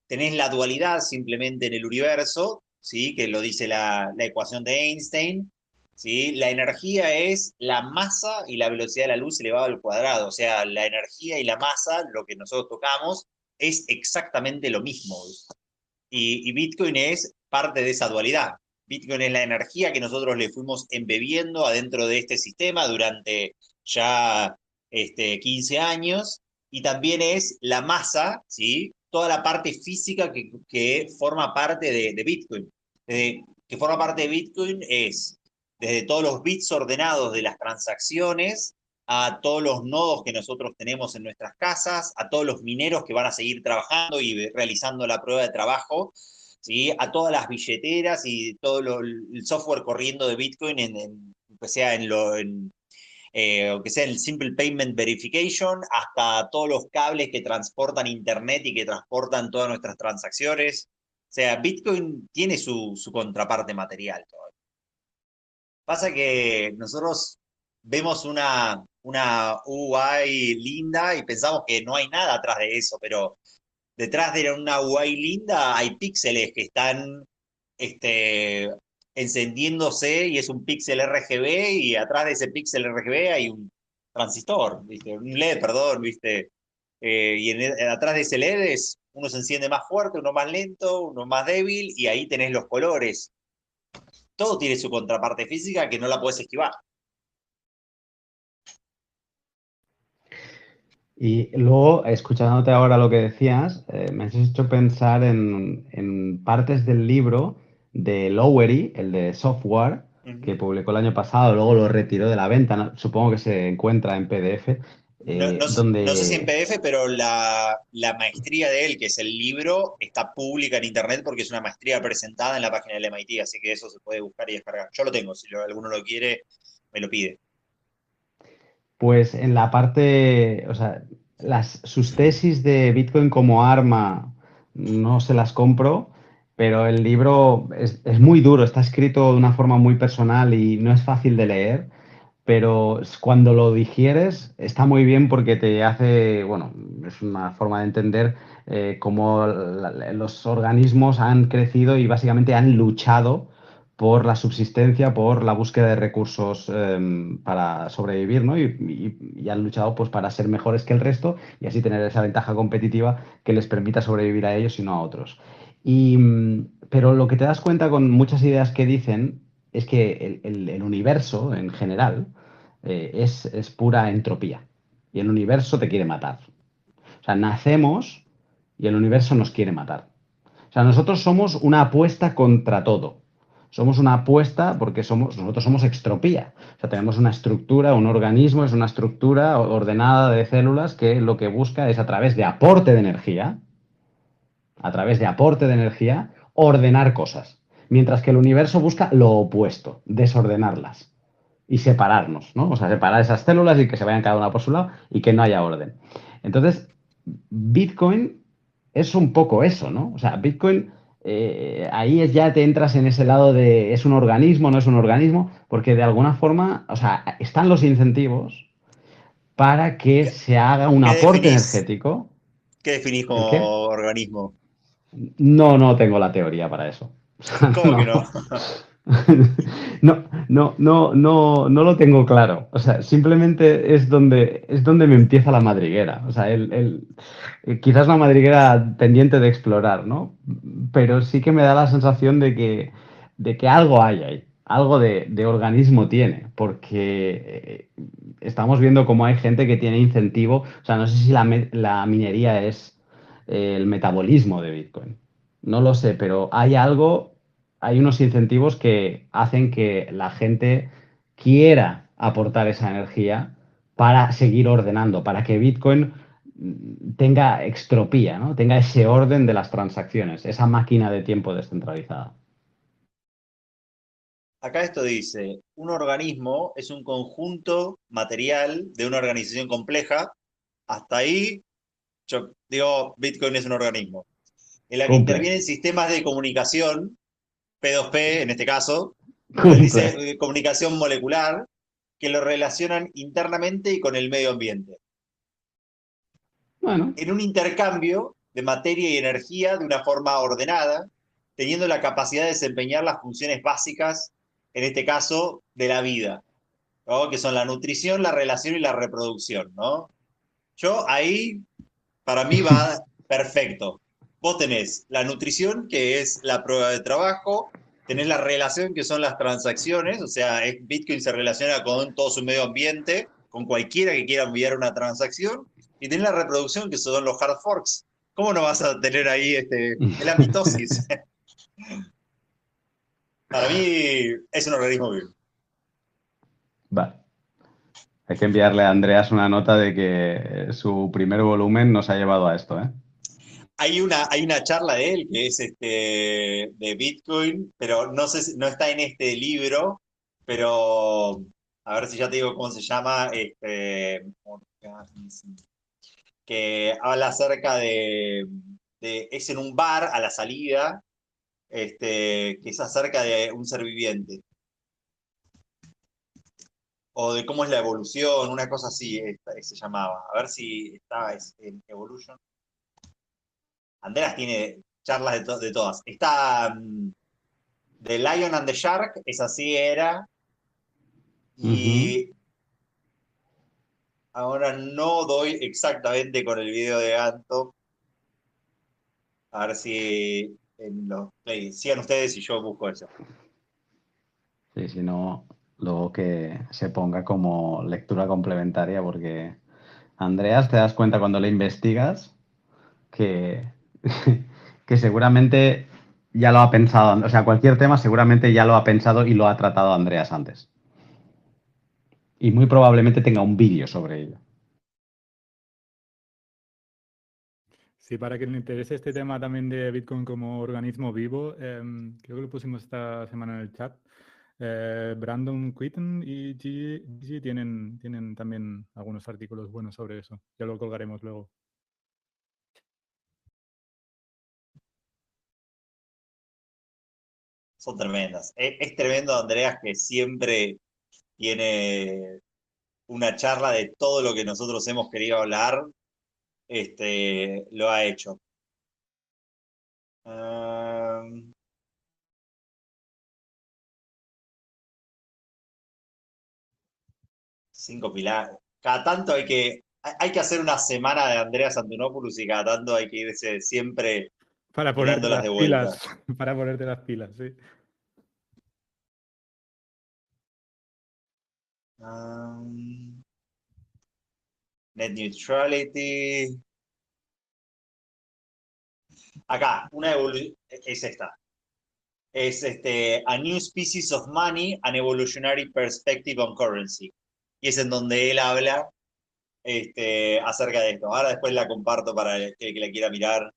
Speaker 2: tenés la dualidad simplemente en el universo, ¿sí? Que lo dice la ecuación de Einstein, ¿sí? La energía es la masa y la velocidad de la luz elevado al cuadrado, o sea, la energía y la masa, lo que nosotros tocamos, es exactamente lo mismo. Y Bitcoin es parte de esa dualidad. Bitcoin es la energía que nosotros le fuimos embebiendo adentro de este sistema durante ya 15 años, y también es la masa, ¿sí? Toda la parte física que forma parte de Bitcoin. Que forma parte de Bitcoin es desde todos los bits ordenados de las transacciones, a todos los nodos que nosotros tenemos en nuestras casas, a todos los mineros que van a seguir trabajando y realizando la prueba de trabajo, ¿sí? A todas las billeteras y todo el software corriendo de Bitcoin, que sea aunque sea el Simple Payment Verification, hasta todos los cables que transportan Internet y que transportan todas nuestras transacciones. O sea, Bitcoin tiene su contraparte material todavía. Pasa que nosotros vemos una UI linda y pensamos que no hay nada atrás de eso, pero detrás de una UI linda hay píxeles que están encendiéndose y es un píxel RGB, y atrás de ese píxel RGB hay un transistor, ¿viste? Un LED, perdón, ¿viste? Atrás de ese LED uno se enciende más fuerte, uno más lento, uno más débil, y ahí tenés los colores. Todo tiene su contraparte física que no la puedes esquivar.
Speaker 5: Y luego, escuchándote ahora lo que decías, me has hecho pensar en partes del libro de Lowery, el de software, que publicó el año pasado, luego lo retiró de la venta, ¿no? Supongo que se encuentra en PDF,
Speaker 2: No sé si en
Speaker 5: donde...
Speaker 2: PDF, pero la maestría de él, que es el libro, está pública en internet porque es una maestría presentada en la página del MIT, así que eso se puede buscar y descargar. Yo lo tengo, si alguno lo quiere, me lo pide.
Speaker 5: Pues en la parte, o sea, sus tesis de Bitcoin como arma no se las compro, pero el libro es muy duro, está escrito de una forma muy personal y no es fácil de leer, pero cuando lo digieres está muy bien porque te hace, bueno, es una forma de entender cómo los organismos han crecido y básicamente han luchado por la subsistencia, por la búsqueda de recursos para sobrevivir, ¿no? Y han luchado pues para ser mejores que el resto y así tener esa ventaja competitiva que les permita sobrevivir a ellos y no a otros. Pero lo que te das cuenta con muchas ideas que dicen es que el universo en general es pura entropía y el universo te quiere matar. O O sea, nacemos y el universo nos quiere matar. O sea, nosotros somos una apuesta contra todo. Somos una apuesta porque nosotros somos extropía. O sea, tenemos una estructura, un organismo es una estructura ordenada de células que lo que busca es a través de aporte de energía, ordenar cosas. Mientras que el universo busca lo opuesto, desordenarlas y separarnos, ¿no? O sea, separar esas células y que se vayan cada una por su lado y que no haya orden. Entonces, Bitcoin es un poco eso, ¿no? O sea, Bitcoin, ya te entras en ese lado de es un organismo, no es un organismo, porque de alguna forma, o sea, están los incentivos para que
Speaker 2: ¿Qué,
Speaker 5: se haga un
Speaker 2: qué
Speaker 5: aporte
Speaker 2: definís?
Speaker 5: energético.
Speaker 2: ¿Qué definís
Speaker 5: ¿El qué?
Speaker 2: como organismo?
Speaker 5: No tengo la teoría para eso. O sea,
Speaker 2: ¿Cómo que no?
Speaker 5: no. No lo tengo claro. O sea, simplemente es donde me empieza la madriguera. O sea, quizás una madriguera pendiente de explorar, ¿no? Pero sí que me da la sensación de que algo hay ahí, algo de organismo tiene, porque estamos viendo cómo hay gente que tiene incentivo. O sea, no sé si la minería es el metabolismo de Bitcoin. No lo sé, pero hay unos incentivos que hacen que la gente quiera aportar esa energía para seguir ordenando, para que Bitcoin tenga extropía, ¿no? Tenga ese orden de las transacciones, esa máquina de tiempo descentralizada.
Speaker 2: Acá esto dice, un organismo es un conjunto material de una organización compleja. Hasta ahí, yo digo, Bitcoin es un organismo, en la que
Speaker 5: Cumple,
Speaker 2: intervienen sistemas de comunicación, P2P en este caso, pero él
Speaker 5: cumple.
Speaker 2: dice comunicación molecular, que lo relacionan internamente y con el medio ambiente,
Speaker 5: Bueno,
Speaker 2: en un intercambio de materia y energía de una forma ordenada, teniendo la capacidad de desempeñar las funciones básicas, en este caso, de la vida, ¿no? Que son la nutrición, la relación y la reproducción, ¿no? Yo ahí, para mí va perfecto. Vos tenés la nutrición, que es la prueba de trabajo, tenés la relación, que son las transacciones, o sea, Bitcoin se relaciona con todo su medio ambiente, con cualquiera que quiera enviar una transacción, y tenés la reproducción, que son los hard forks. ¿Cómo no vas a tener ahí la mitosis? Para mí es un organismo vivo.
Speaker 5: vale. Hay que enviarle a Andreas una nota de que su primer volumen nos ha llevado a esto, ¿eh?
Speaker 2: Hay una charla de él que es de Bitcoin, pero no sé no está en este libro, pero a ver si ya te digo cómo se llama, que habla acerca es en un bar a la salida, que es acerca de un ser viviente, o de cómo es la evolución, una cosa así se llamaba. A ver si está en Evolution. Andreas tiene charlas de todas. Está The Lion and the Shark, esa sí era.
Speaker 5: Ujú.
Speaker 2: Y ahora no doy exactamente con el video de Anto. A ver si en los play. Sigan ustedes y yo busco eso.
Speaker 5: Sí, si no, luego que se ponga como lectura complementaria, porque Andreas, te das cuenta cuando le investigas que, que seguramente ya lo ha pensado, o sea, cualquier tema seguramente ya lo ha pensado y lo ha tratado Andreas antes. Y muy probablemente tenga un vídeo sobre ello.
Speaker 1: Sí, para quien le interese este tema también de Bitcoin como organismo vivo, creo que lo pusimos esta semana en el chat. Brandon Quitten y Gigi tienen también algunos artículos buenos sobre eso. Ya lo colgaremos luego.
Speaker 2: Son tremendas. Es tremendo, Andreas, que siempre tiene una charla de todo lo que nosotros hemos querido hablar. Lo ha hecho. Um, 5 pilares. Cada tanto hay que hacer una semana de Andreas Antonopoulos y cada tanto hay que irse siempre
Speaker 1: Para ponerte
Speaker 2: tirándolas de
Speaker 1: las pilas,
Speaker 2: vuelta.
Speaker 1: para ponerte las pilas, sí.
Speaker 2: Um, Net neutrality. Acá, una evolución, es esta. Es A New Species of Money, an Evolutionary Perspective on Currency. Y es en donde él habla acerca de esto. Ahora después la comparto para el que la quiera mirar.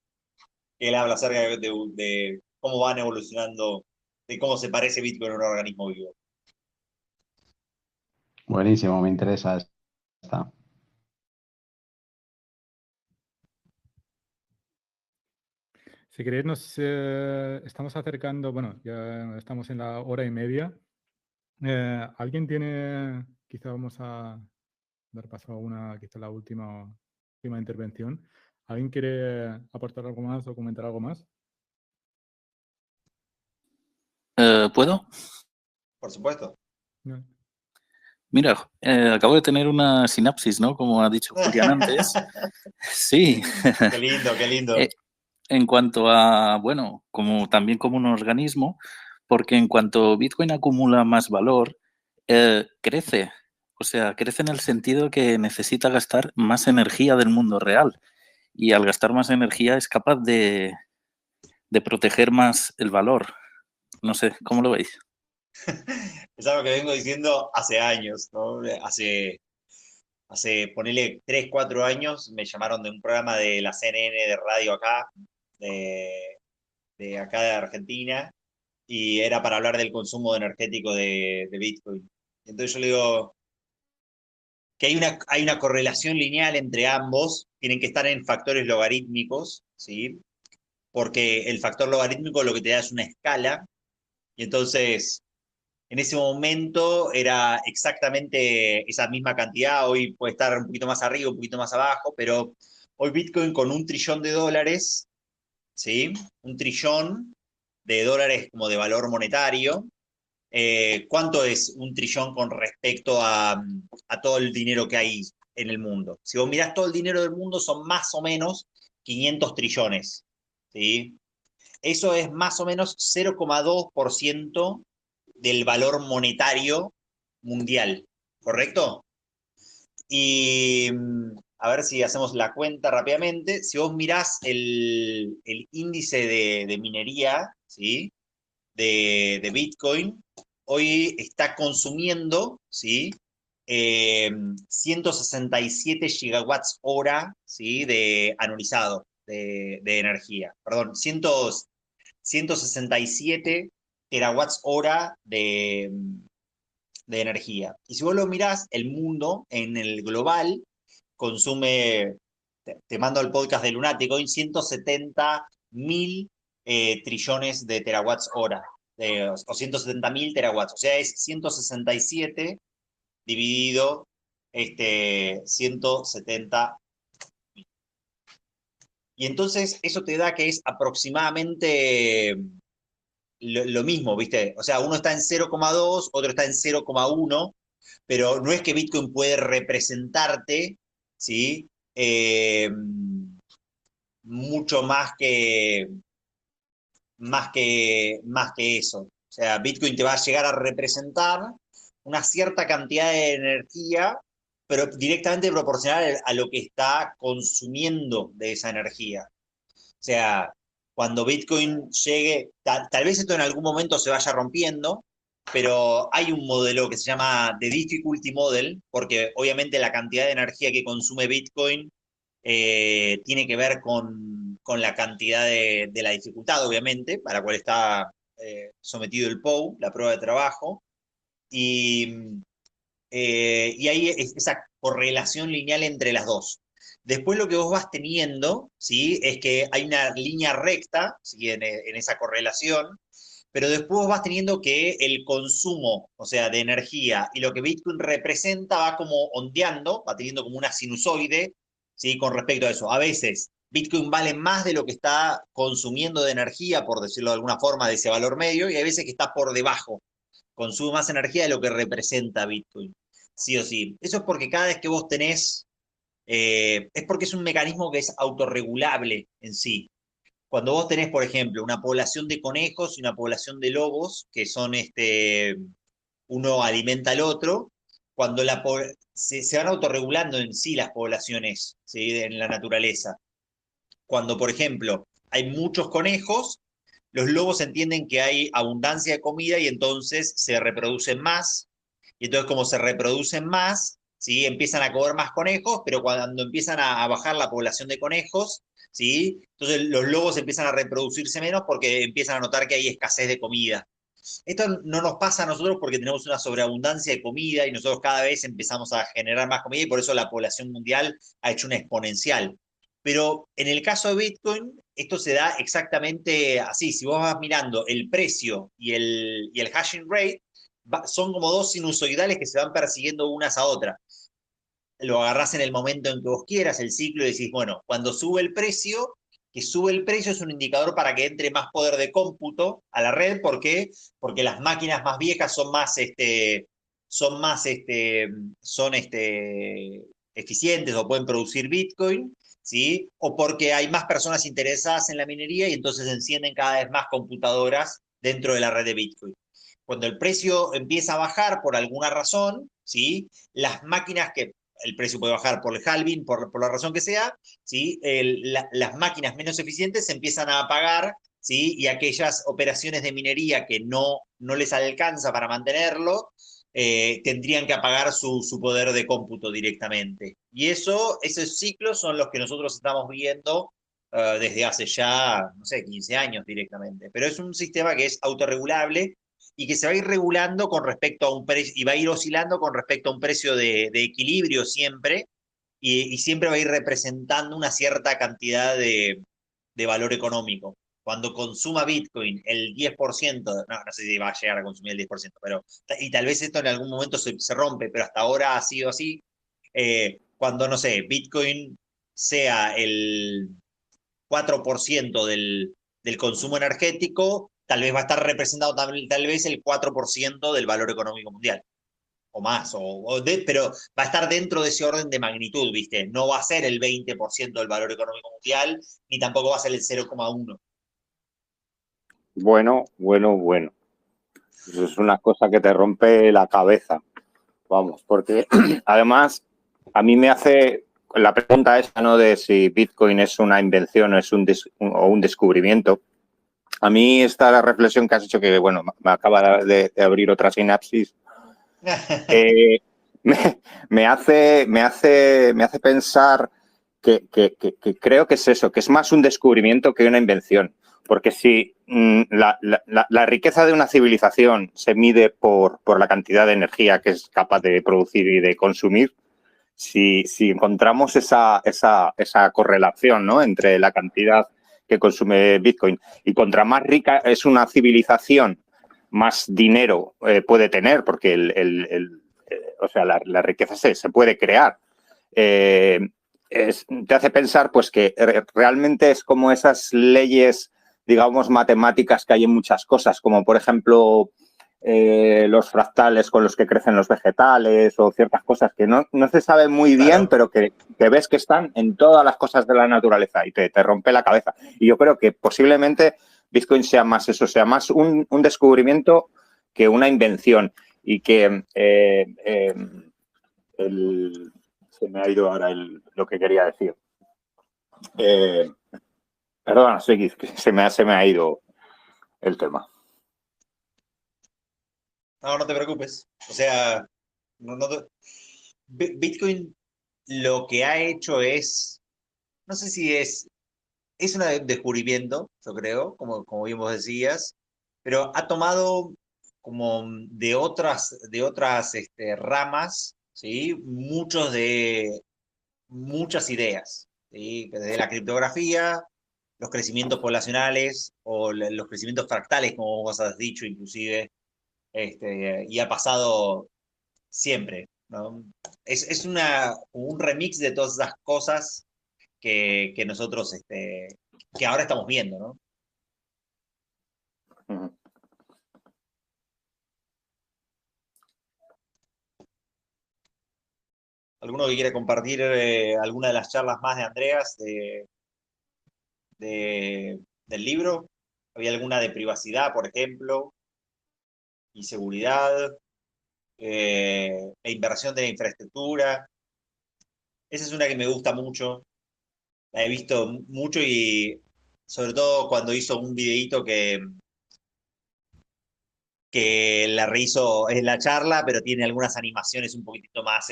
Speaker 2: Él habla acerca de cómo van evolucionando, de cómo se parece Bitcoin a un organismo vivo.
Speaker 5: Buenísimo, me interesa esta.
Speaker 1: Si queréis, nos estamos acercando, bueno, ya estamos en la hora y media. ¿Alguien tiene, quizá vamos a dar paso a una, quizá la última intervención? ¿Alguien quiere aportar algo más o comentar algo más?
Speaker 6: ¿Puedo?
Speaker 2: Por supuesto.
Speaker 1: No.
Speaker 6: Mira, acabo de tener una sinapsis, ¿no? Como ha dicho Julián antes. Sí.
Speaker 2: Qué lindo, qué lindo.
Speaker 6: En cuanto a, bueno, también como un organismo, porque en cuanto Bitcoin acumula más valor, crece. O sea, crece en el sentido que necesita gastar más energía del mundo real. Y al gastar más energía es capaz de proteger más el valor. No sé, ¿cómo lo veis?
Speaker 2: Es algo que vengo diciendo hace años, ¿no? Hace ponele 3, 4 años, me llamaron de un programa de la CNN de radio acá, de acá de Argentina, y era para hablar del consumo energético de Bitcoin. Entonces yo le digo que hay una correlación lineal entre ambos, tienen que estar en factores logarítmicos, ¿sí? Porque el factor logarítmico lo que te da es una escala, y entonces en ese momento era exactamente esa misma cantidad, hoy puede estar un poquito más arriba, un poquito más abajo, pero hoy Bitcoin con $1 trillón, ¿sí? $1 trillón como de valor monetario. ¿Cuánto es $1 trillón con respecto a todo el dinero que hay en el mundo? Si vos mirás todo el dinero del mundo, son más o menos 500 trillones, ¿sí? Eso es más o menos 0,2% del valor monetario mundial, ¿correcto? Y a ver si hacemos la cuenta rápidamente. Si vos mirás el índice de minería, ¿sí? de Bitcoin, hoy está consumiendo, ¿sí? 167 gigawatts hora, ¿sí? de anualizado de energía. Perdón, 167 terawatts hora de energía. Y si vos lo mirás, el mundo en el global consume, te mando al podcast de Lunático, 170.000 trillones de terawatts hora, o 170.000 terawatts. O sea, es 167 dividido 170. Y entonces eso te da que es aproximadamente lo mismo, ¿viste? O sea, uno está en 0,2, otro está en 0,1, pero no es que Bitcoin puede representarte, ¿sí? Mucho más que eso. O sea, Bitcoin te va a llegar a representar una cierta cantidad de energía, pero directamente proporcional a lo que está consumiendo de esa energía. O sea, cuando Bitcoin llegue, tal vez esto en algún momento se vaya rompiendo, pero hay un modelo que se llama The Difficulty Model, porque obviamente la cantidad de energía que consume Bitcoin tiene que ver con la cantidad de la dificultad, obviamente, para la cual está sometido el POW, la prueba de trabajo, y hay esa correlación lineal entre las dos. Después lo que vos vas teniendo, ¿sí? Es que hay una línea recta, ¿sí? en esa correlación, pero después vos vas teniendo que el consumo, o sea, de energía y lo que Bitcoin representa va como ondeando, va teniendo como una sinusoide, ¿sí? Con respecto a eso. A veces Bitcoin vale más de lo que está consumiendo de energía, por decirlo de alguna forma, de ese valor medio, y hay veces que está por debajo, consume más energía de lo que representa Bitcoin, sí o sí. Eso es porque cada vez que vos tenés, es porque es un mecanismo que es autorregulable en sí. Cuando vos tenés, por ejemplo, una población de conejos y una población de lobos, que son uno alimenta al otro, cuando se van autorregulando en sí las poblaciones, ¿sí? En la naturaleza. Cuando, por ejemplo, hay muchos conejos, los lobos entienden que hay abundancia de comida y entonces se reproducen más. Y entonces como se reproducen más, ¿sí? Empiezan a comer más conejos, pero cuando empiezan a bajar la población de conejos, ¿sí? Entonces los lobos empiezan a reproducirse menos porque empiezan a notar que hay escasez de comida. Esto no nos pasa a nosotros porque tenemos una sobreabundancia de comida y nosotros cada vez empezamos a generar más comida y por eso la población mundial ha hecho una exponencial. Pero en el caso de Bitcoin, esto se da exactamente así. Si vos vas mirando el precio y el hashing rate, son como dos sinusoidales que se van persiguiendo unas a otras. Lo agarrás en el momento en que vos quieras, el ciclo, y decís, bueno, cuando sube el precio, que sube el precio es un indicador para que entre más poder de cómputo a la red. ¿Por qué? Porque las máquinas más viejas son más, eficientes o pueden producir Bitcoin, ¿sí? O porque hay más personas interesadas en la minería y entonces se encienden cada vez más computadoras dentro de la red de Bitcoin. Cuando el precio empieza a bajar por alguna razón, ¿sí? Las máquinas que el precio puede bajar por el halving, por la razón que sea, ¿sí? Las máquinas menos eficientes se empiezan a apagar, ¿sí? Y aquellas operaciones de minería que no les alcanza para mantenerlo, tendrían que apagar su poder de cómputo directamente. Y esos ciclos son los que nosotros estamos viendo desde hace ya, no sé, 15 años directamente. Pero es un sistema que es autorregulable y que se va a ir regulando con respecto a un precio, y va a ir oscilando con respecto a un precio de equilibrio siempre, y siempre va a ir representando una cierta cantidad de valor económico. Cuando consuma Bitcoin el 10%, no sé si va a llegar a consumir el 10%, pero, y tal vez esto en algún momento se rompe, pero hasta ahora ha sido así, cuando, no sé, Bitcoin sea el 4% del consumo energético, tal vez va a estar representado tal vez el 4% del valor económico mundial, o más, pero va a estar dentro de ese orden de magnitud, ¿viste? No va a ser el 20% del valor económico mundial, ni tampoco va a ser el 0,1.
Speaker 4: Bueno. Eso es una cosa que te rompe la cabeza, vamos, porque además a mí me hace la pregunta esa, ¿no? De si Bitcoin es una invención o es un descubrimiento. A mí esta reflexión que has hecho, que bueno, me acaba de abrir otra sinapsis, me hace pensar que creo que es eso, que es más un descubrimiento que una invención. Porque si la riqueza de una civilización se mide por la cantidad de energía que es capaz de producir y de consumir, si encontramos esa correlación, ¿no? Entre la cantidad que consume Bitcoin y contra más rica es una civilización, más dinero puede tener, porque o sea, la riqueza se puede crear. Te hace pensar pues que realmente es como esas leyes, digamos, matemáticas que hay en muchas cosas, como por ejemplo los fractales con los que crecen los vegetales o ciertas cosas que no se sabe muy bien, pero que ves que están en todas las cosas de la naturaleza y te rompe la cabeza. Y yo creo que posiblemente Bitcoin sea más eso, sea más un descubrimiento que una invención, y que se me ha ido ahora lo que quería decir. Perdona, se me ha ido el tema.
Speaker 2: No te preocupes. O sea, Bitcoin lo que ha hecho es, no sé si es un descubrimiento, yo creo, como bien vos decías, pero ha tomado como de otras ramas, ¿sí? Muchas ideas, ¿sí? Desde la criptografía, los crecimientos poblacionales o los crecimientos fractales, como vos has dicho, inclusive, y ha pasado siempre, ¿no? Es un remix de todas esas cosas que nosotros, que ahora estamos viendo, ¿no? ¿Alguno que quiera compartir alguna de las charlas más de Andreas del libro? ¿Había alguna de privacidad, por ejemplo? Y seguridad, e inversión de la infraestructura. Esa es una que me gusta mucho. La he visto mucho y sobre todo cuando hizo un videíto que la rehizo en la charla, pero tiene algunas animaciones un poquitito más,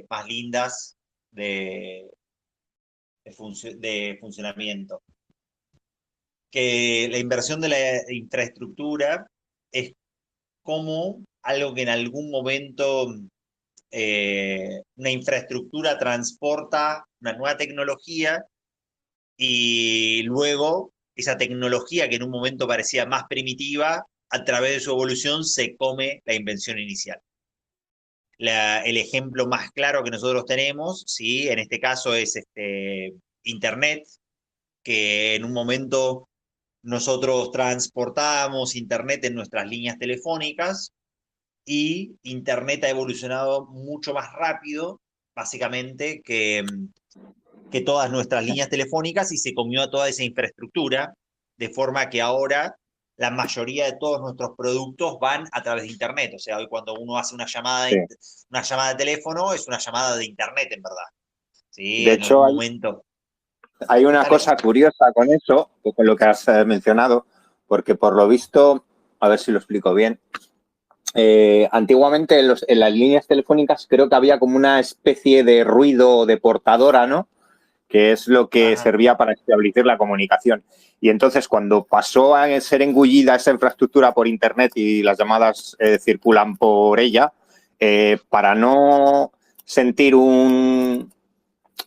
Speaker 2: más lindas de funcionamiento. Que la inversión de la infraestructura es como algo que en algún momento una infraestructura transporta una nueva tecnología y luego esa tecnología que en un momento parecía más primitiva, a través de su evolución se come la invención inicial. El ejemplo más claro que nosotros tenemos, ¿sí? En este caso es Internet, que en un momento nosotros transportábamos Internet en nuestras líneas telefónicas y Internet ha evolucionado mucho más rápido, básicamente, que todas nuestras líneas telefónicas y se comió a toda esa infraestructura, de forma que ahora la mayoría de todos nuestros productos van a través de Internet. O sea, hoy cuando uno hace una llamada de teléfono, es una llamada de Internet, en verdad. ¿Sí?
Speaker 4: De
Speaker 2: En
Speaker 4: hecho,
Speaker 2: algún momento.
Speaker 4: hay una cosa curiosa con eso, con lo que has mencionado, porque por lo visto, a ver si lo explico bien, antiguamente en las líneas telefónicas creo que había como una especie de ruido de portadora, ¿no? Que es lo que servía para establecer la comunicación. Y entonces, cuando pasó a ser engullida esa infraestructura por Internet y las llamadas circulan por ella, para no sentir un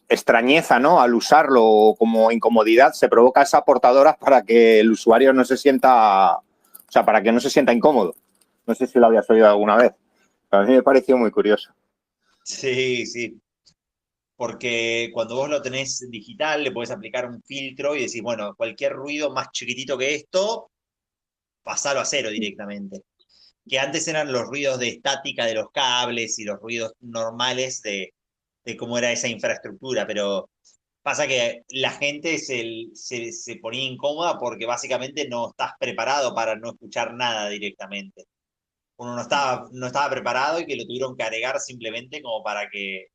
Speaker 4: extrañeza, ¿no? Al usarlo como incomodidad, se provoca esa portadora para que el usuario no se sienta, o sea, para que no se sienta incómodo. No sé si lo habías oído alguna vez. A mí me pareció muy curioso.
Speaker 2: Sí, sí. Porque cuando vos lo tenés digital, le podés aplicar un filtro y decís, bueno, cualquier ruido más chiquitito que esto, pasalo a cero directamente. Que antes eran los ruidos de estática de los cables y los ruidos normales de cómo era esa infraestructura, pero pasa que la gente se ponía incómoda porque básicamente no estás preparado para no escuchar nada directamente. Uno no estaba preparado y que lo tuvieron que agregar simplemente como para que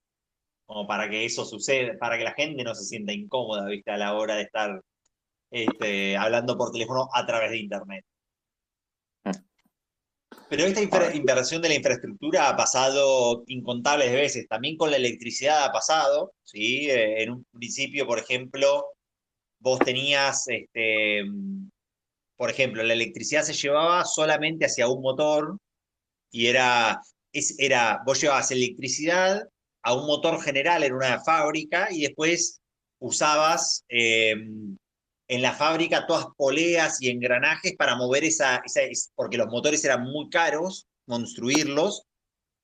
Speaker 2: eso suceda, para que la gente no se sienta incómoda, ¿viste? A la hora de estar hablando por teléfono a través de Internet. Pero esta inversión de la infraestructura ha pasado incontables veces. También con la electricidad ha pasado, ¿sí? En un principio, por ejemplo, vos tenías, por ejemplo, la electricidad se llevaba solamente hacia un motor y vos llevabas electricidad a un motor general en una fábrica y después usabas en la fábrica todas poleas y engranajes para mover porque los motores eran muy caros construirlos,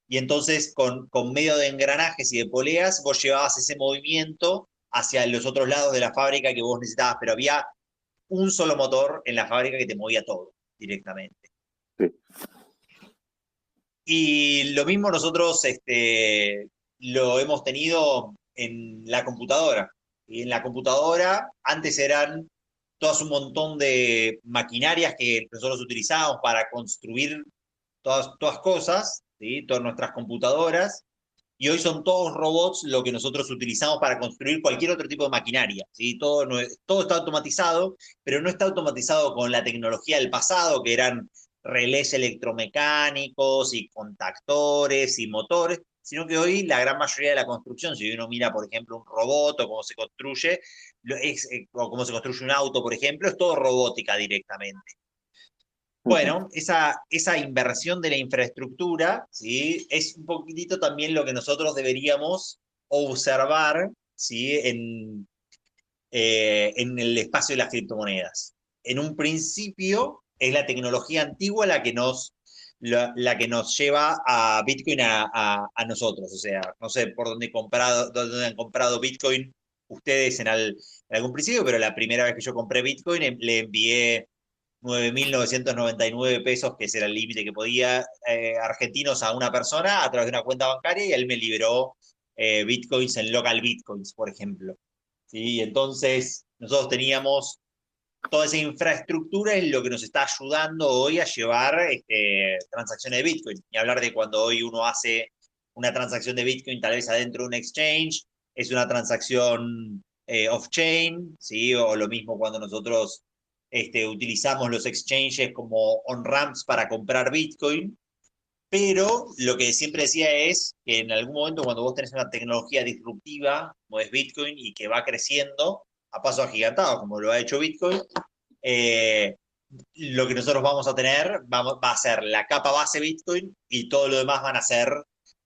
Speaker 2: y entonces con medio de engranajes y de poleas vos llevabas ese movimiento hacia los otros lados de la fábrica que vos necesitabas, pero había un solo motor en la fábrica que te movía todo directamente.
Speaker 4: Sí.
Speaker 2: Y lo mismo nosotros lo hemos tenido en la computadora. Y en la computadora antes eran todas un montón de maquinarias que nosotros utilizábamos para construir todas cosas, ¿sí? Todas nuestras computadoras. Y hoy son todos robots lo que nosotros utilizamos para construir cualquier otro tipo de maquinaria, ¿sí? Todo está automatizado, pero no está automatizado con la tecnología del pasado, que eran relés electromecánicos y contactores y motores, sino que hoy la gran mayoría de la construcción, si uno mira, por ejemplo, un robot o cómo se construye, o cómo se construye un auto, por ejemplo, es todo robótica directamente. Bueno, esa inversión de la infraestructura, ¿sí? Es un poquitito también lo que nosotros deberíamos observar, ¿sí? En el espacio de las criptomonedas. En un principio es la tecnología antigua la que nos lleva a Bitcoin a nosotros. O sea, no sé por dónde han comprado Bitcoin ustedes en algún principio, pero la primera vez que yo compré Bitcoin le envié 9.999 pesos, que ese era el límite que podía, argentinos a una persona a través de una cuenta bancaria, y él me liberó Bitcoins en local Bitcoins, por ejemplo. ¿Sí? Entonces, nosotros teníamos toda esa infraestructura en lo que nos está ayudando hoy a llevar transacciones de Bitcoin. Y hablar de cuando hoy uno hace una transacción de Bitcoin tal vez adentro de un exchange, es una transacción off-chain, ¿sí? O lo mismo cuando nosotros utilizamos los exchanges como on-ramps para comprar Bitcoin. Pero lo que siempre decía es que en algún momento cuando vos tenés una tecnología disruptiva, como es Bitcoin, y que va creciendo a paso agigantado, como lo ha hecho Bitcoin, lo que nosotros vamos a tener va a ser la capa base Bitcoin y todo lo demás van a ser,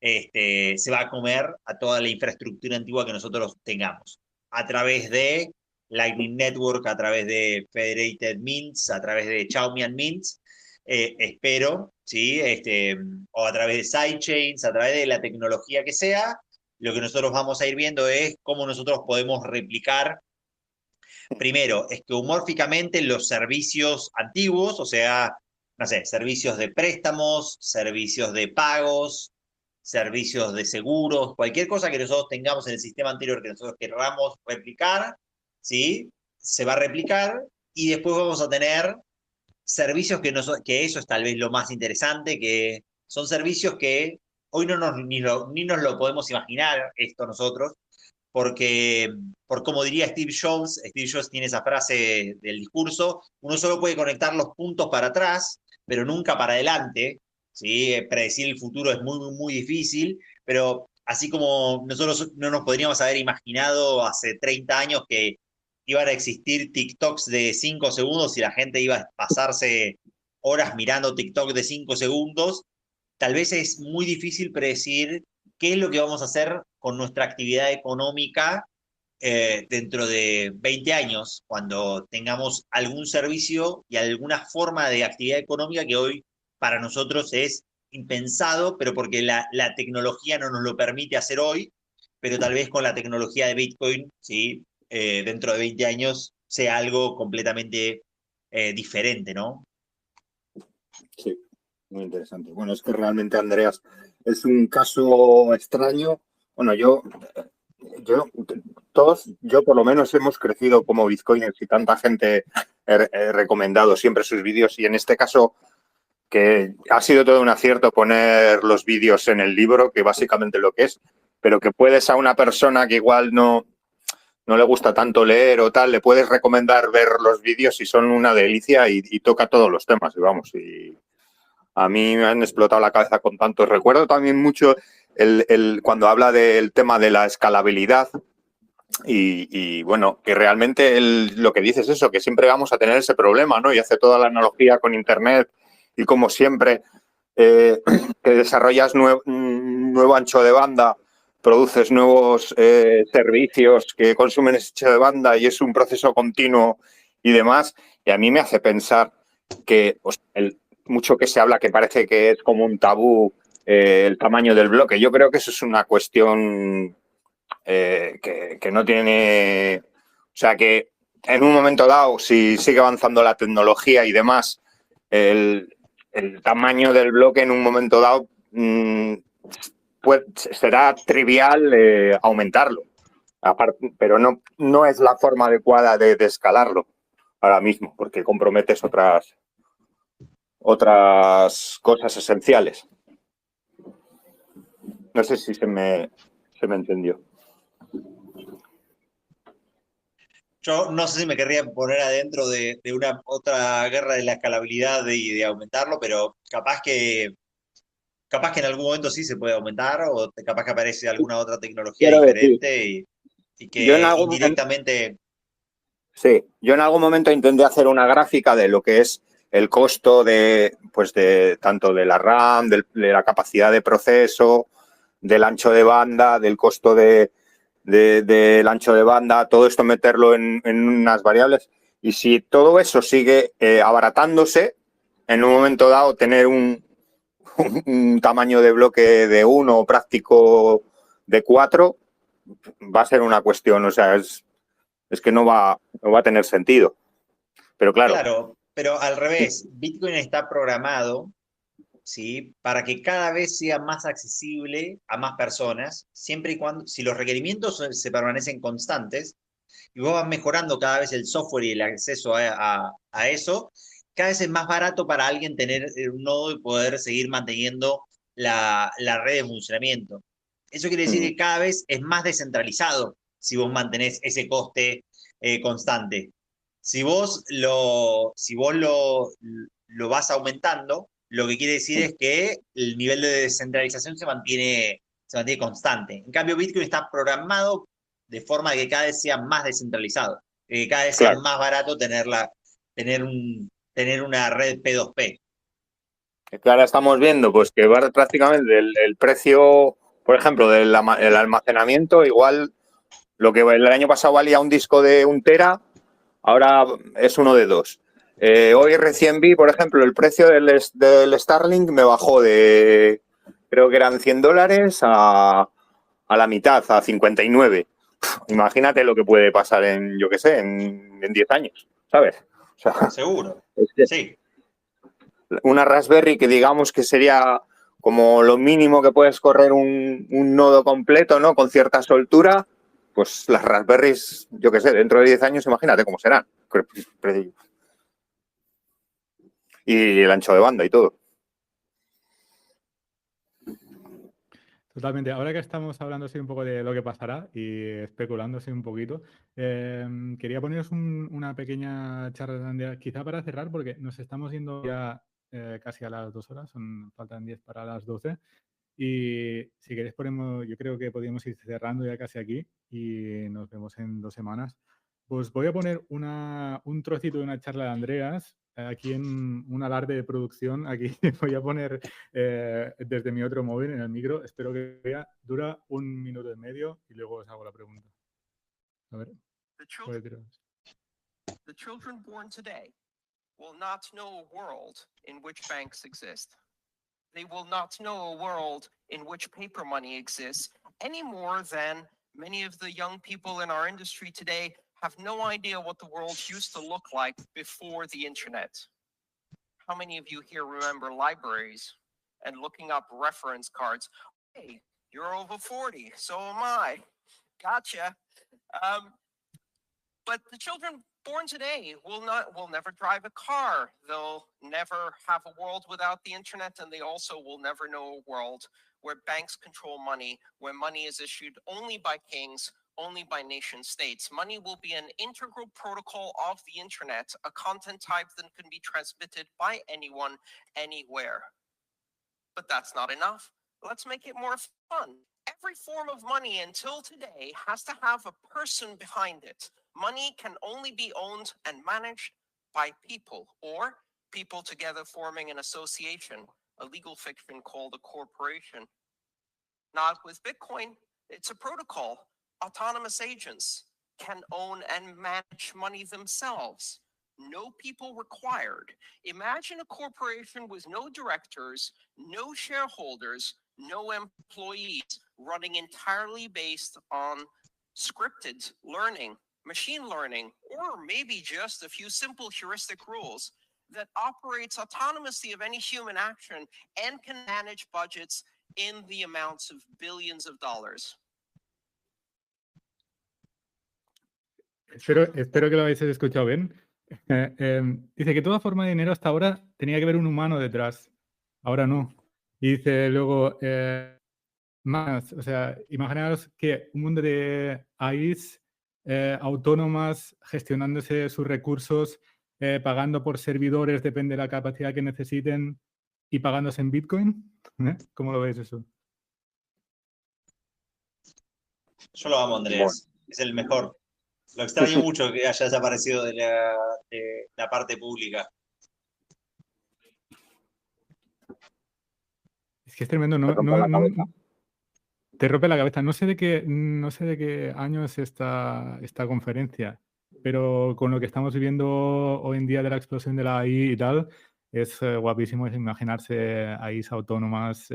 Speaker 2: se va a comer a toda la infraestructura antigua que nosotros tengamos. A través de Lightning Network, a través de Federated Mints, a través de Chaumian Mints, espero, ¿sí? O a través de sidechains, a través de la tecnología que sea, lo que nosotros vamos a ir viendo es cómo nosotros podemos replicar, primero, esquemórficamente los servicios antiguos, o sea, no sé, servicios de préstamos, servicios de pagos, servicios de seguros, cualquier cosa que nosotros tengamos en el sistema anterior que nosotros queramos replicar, ¿sí? Se va a replicar y después vamos a tener servicios que eso es tal vez lo más interesante, que son servicios que hoy ni nos lo podemos imaginar esto nosotros, porque, por como diría Steve Jobs tiene esa frase del discurso, uno solo puede conectar los puntos para atrás, pero nunca para adelante, ¿sí? Predecir el futuro es muy, muy, muy difícil, pero así como nosotros no nos podríamos haber imaginado hace 30 años que iban a existir TikToks de 5 segundos y la gente iba a pasarse horas mirando TikTok de 5 segundos, tal vez es muy difícil predecir qué es lo que vamos a hacer con nuestra actividad económica dentro de 20 años, cuando tengamos algún servicio y alguna forma de actividad económica que hoy para nosotros es impensado, pero porque la tecnología no nos lo permite hacer hoy, pero tal vez con la tecnología de Bitcoin, ¿sí? Dentro de 20 años sea algo completamente diferente, ¿no?
Speaker 4: Sí, muy interesante. Bueno, es que realmente, Andreas, es un caso extraño. Bueno, yo por lo menos hemos crecido como bitcoiners y tanta gente he recomendado siempre sus vídeos y en este caso que ha sido todo un acierto poner los vídeos en el libro, que básicamente lo que es, pero que puedes a una persona que igual no le gusta tanto leer o tal, le puedes recomendar ver los vídeos y son una delicia y toca todos los temas, y vamos, y a mí me han explotado la cabeza con tantos. Recuerdo también mucho cuando habla del tema de la escalabilidad y bueno, que realmente lo que dice es eso, que siempre vamos a tener ese problema, ¿no? Y hace toda la analogía con Internet y como siempre que desarrollas nuevo ancho de banda, produces nuevos servicios que consumen ese ancho de banda y es un proceso continuo y demás. Y a mí me hace pensar que pues, mucho que se habla que parece que es como un tabú el tamaño del bloque. Yo creo que eso es una cuestión que no tiene... O sea, que en un momento dado, si sigue avanzando la tecnología y demás, el tamaño del bloque en un momento dado será trivial aumentarlo. Aparte, pero no es la forma adecuada de escalarlo ahora mismo, porque comprometes otras cosas esenciales. No sé si se me entendió.
Speaker 2: Yo no sé si me querría poner adentro de una otra guerra de la escalabilidad y de aumentarlo, pero capaz que en algún momento sí se puede aumentar o capaz que aparece alguna otra tecnología diferente y que indirectamente...
Speaker 4: Sí, yo en algún momento intenté hacer una gráfica de lo que es el costo de tanto de la RAM, de la capacidad de proceso, del ancho de banda, del costo del ancho de banda, todo esto meterlo en unas variables. Y si todo eso sigue abaratándose, en un momento dado tener un tamaño de bloque de 1 práctico de 4 va a ser una cuestión, o sea, es que no va a tener sentido. Pero claro.
Speaker 2: Claro, pero al revés, Bitcoin está programado, ¿sí? Para que cada vez sea más accesible a más personas, siempre y cuando, si los requerimientos se permanecen constantes y vos vas mejorando cada vez el software y el acceso a eso, cada vez es más barato para alguien tener un nodo y poder seguir manteniendo la red de funcionamiento. Eso quiere decir que cada vez es más descentralizado. si vos mantenés ese coste constante. Si vos lo vas aumentando, lo que quiere decir es que el nivel de descentralización se mantiene constante. En cambio, Bitcoin está programado de forma que cada vez sea más descentralizado, que cada vez sea más barato tener una red P2P.
Speaker 4: Que ahora estamos viendo pues que va prácticamente el precio, por ejemplo, el almacenamiento, igual lo que el año pasado valía un disco de 1 tera, ahora es uno de 2. Hoy recién vi, por ejemplo, el precio del Starlink me bajó de, creo que eran $100 a la mitad, a 59. Imagínate lo que puede pasar en, yo qué sé, en 10 años, ¿sabes? O sea,
Speaker 2: seguro, sí.
Speaker 4: Una Raspberry que digamos que sería como lo mínimo que puedes correr un nodo completo, ¿no? Con cierta soltura, pues las Raspberries, yo qué sé, dentro de 10 años, imagínate cómo serán. Y el ancho de banda y todo.
Speaker 1: Totalmente. Ahora que estamos hablando así un poco de lo que pasará y especulando así un poquito, quería poneros una pequeña charla, quizá para cerrar, porque nos estamos yendo ya casi a las 2 horas, faltan 10 para las 12. Y si queréis yo creo que podríamos ir cerrando ya casi aquí y nos vemos en 2 semanas. Pues voy a poner un trocito de una charla de Andreas aquí en un alarde de producción. Aquí voy a poner desde mi otro móvil en el micro. Espero que vea. Dura 1 minuto y medio y luego os hago la pregunta. A ver.
Speaker 7: The children born today will not know a world in which banks exist. They will not know a world in which paper money exists any more than many of the young people in our industry today have no idea what the world used to look like before the internet. How many of you here remember libraries and looking up reference cards? Hey, you're over 40, so am I. Gotcha. But the children born today will never drive a car. They'll never have a world without the internet, and they also will never know a world where banks control money, where money is issued only by kings, only by nation states. Money will be an integral protocol of the internet, a content type that can be transmitted by anyone, anywhere. But that's not enough. Let's make it more fun. Every form of money until today has to have a person behind it. Money can only be owned and managed by people, or people together forming an association, a legal fiction called a corporation. Not with Bitcoin, it's a protocol. Autonomous agents can own and manage money themselves. No people required. Imagine a corporation with no directors, no shareholders, no employees, running entirely based on scripted learning, machine learning, or maybe just a few simple heuristic rules that operates autonomously of any human action and can manage budgets in the amounts of billions of dollars.
Speaker 1: Espero que lo hayáis escuchado bien. Dice que toda forma de dinero hasta ahora tenía que haber un humano detrás. Ahora no. Y dice luego, más, o sea, imaginaos que un mundo de AIs autónomas gestionándose sus recursos, pagando por servidores, depende de la capacidad que necesiten y pagándose en Bitcoin. ¿Cómo lo veis eso?
Speaker 2: Yo lo amo, Andrés. Es el mejor. Lo extraño mucho que haya desaparecido de la parte pública.
Speaker 1: Es que es tremendo, te rompe la cabeza. No sé de qué año es esta conferencia, pero con lo que estamos viviendo hoy en día de la explosión de la AI y tal, es guapísimo imaginarse AIs autónomas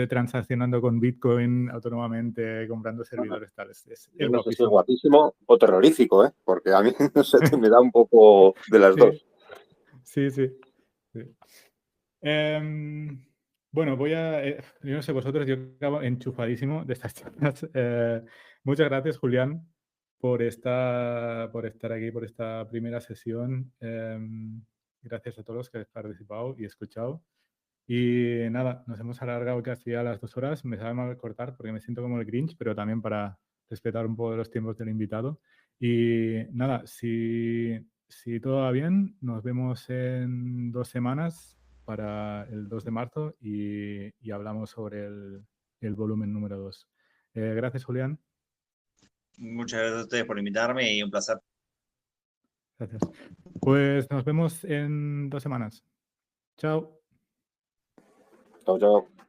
Speaker 1: transaccionando con Bitcoin autónomamente, comprando servidores tales. Es
Speaker 4: Yo no sé si es guapísimo o terrorífico, ¿eh? Porque a mí no sé, me da un poco de las dos.
Speaker 1: Sí. Bueno, yo no sé vosotros, yo acabo enchufadísimo de estas charlas. Muchas gracias, Julián, por estar aquí, por esta primera sesión. Gracias a todos los que habéis participado y escuchado. Y nada, nos hemos alargado casi a las 2 horas. Me sabe mal cortar porque me siento como el Grinch, pero también para respetar un poco los tiempos del invitado. Y nada, si todo va bien, nos vemos en 2 semanas para el 2 de marzo y hablamos sobre el volumen número 2. Gracias, Julián.
Speaker 2: Muchas gracias a ustedes por invitarme y un placer.
Speaker 1: Gracias. Pues nos vemos en 2 semanas. Chao.
Speaker 4: Chao, chao.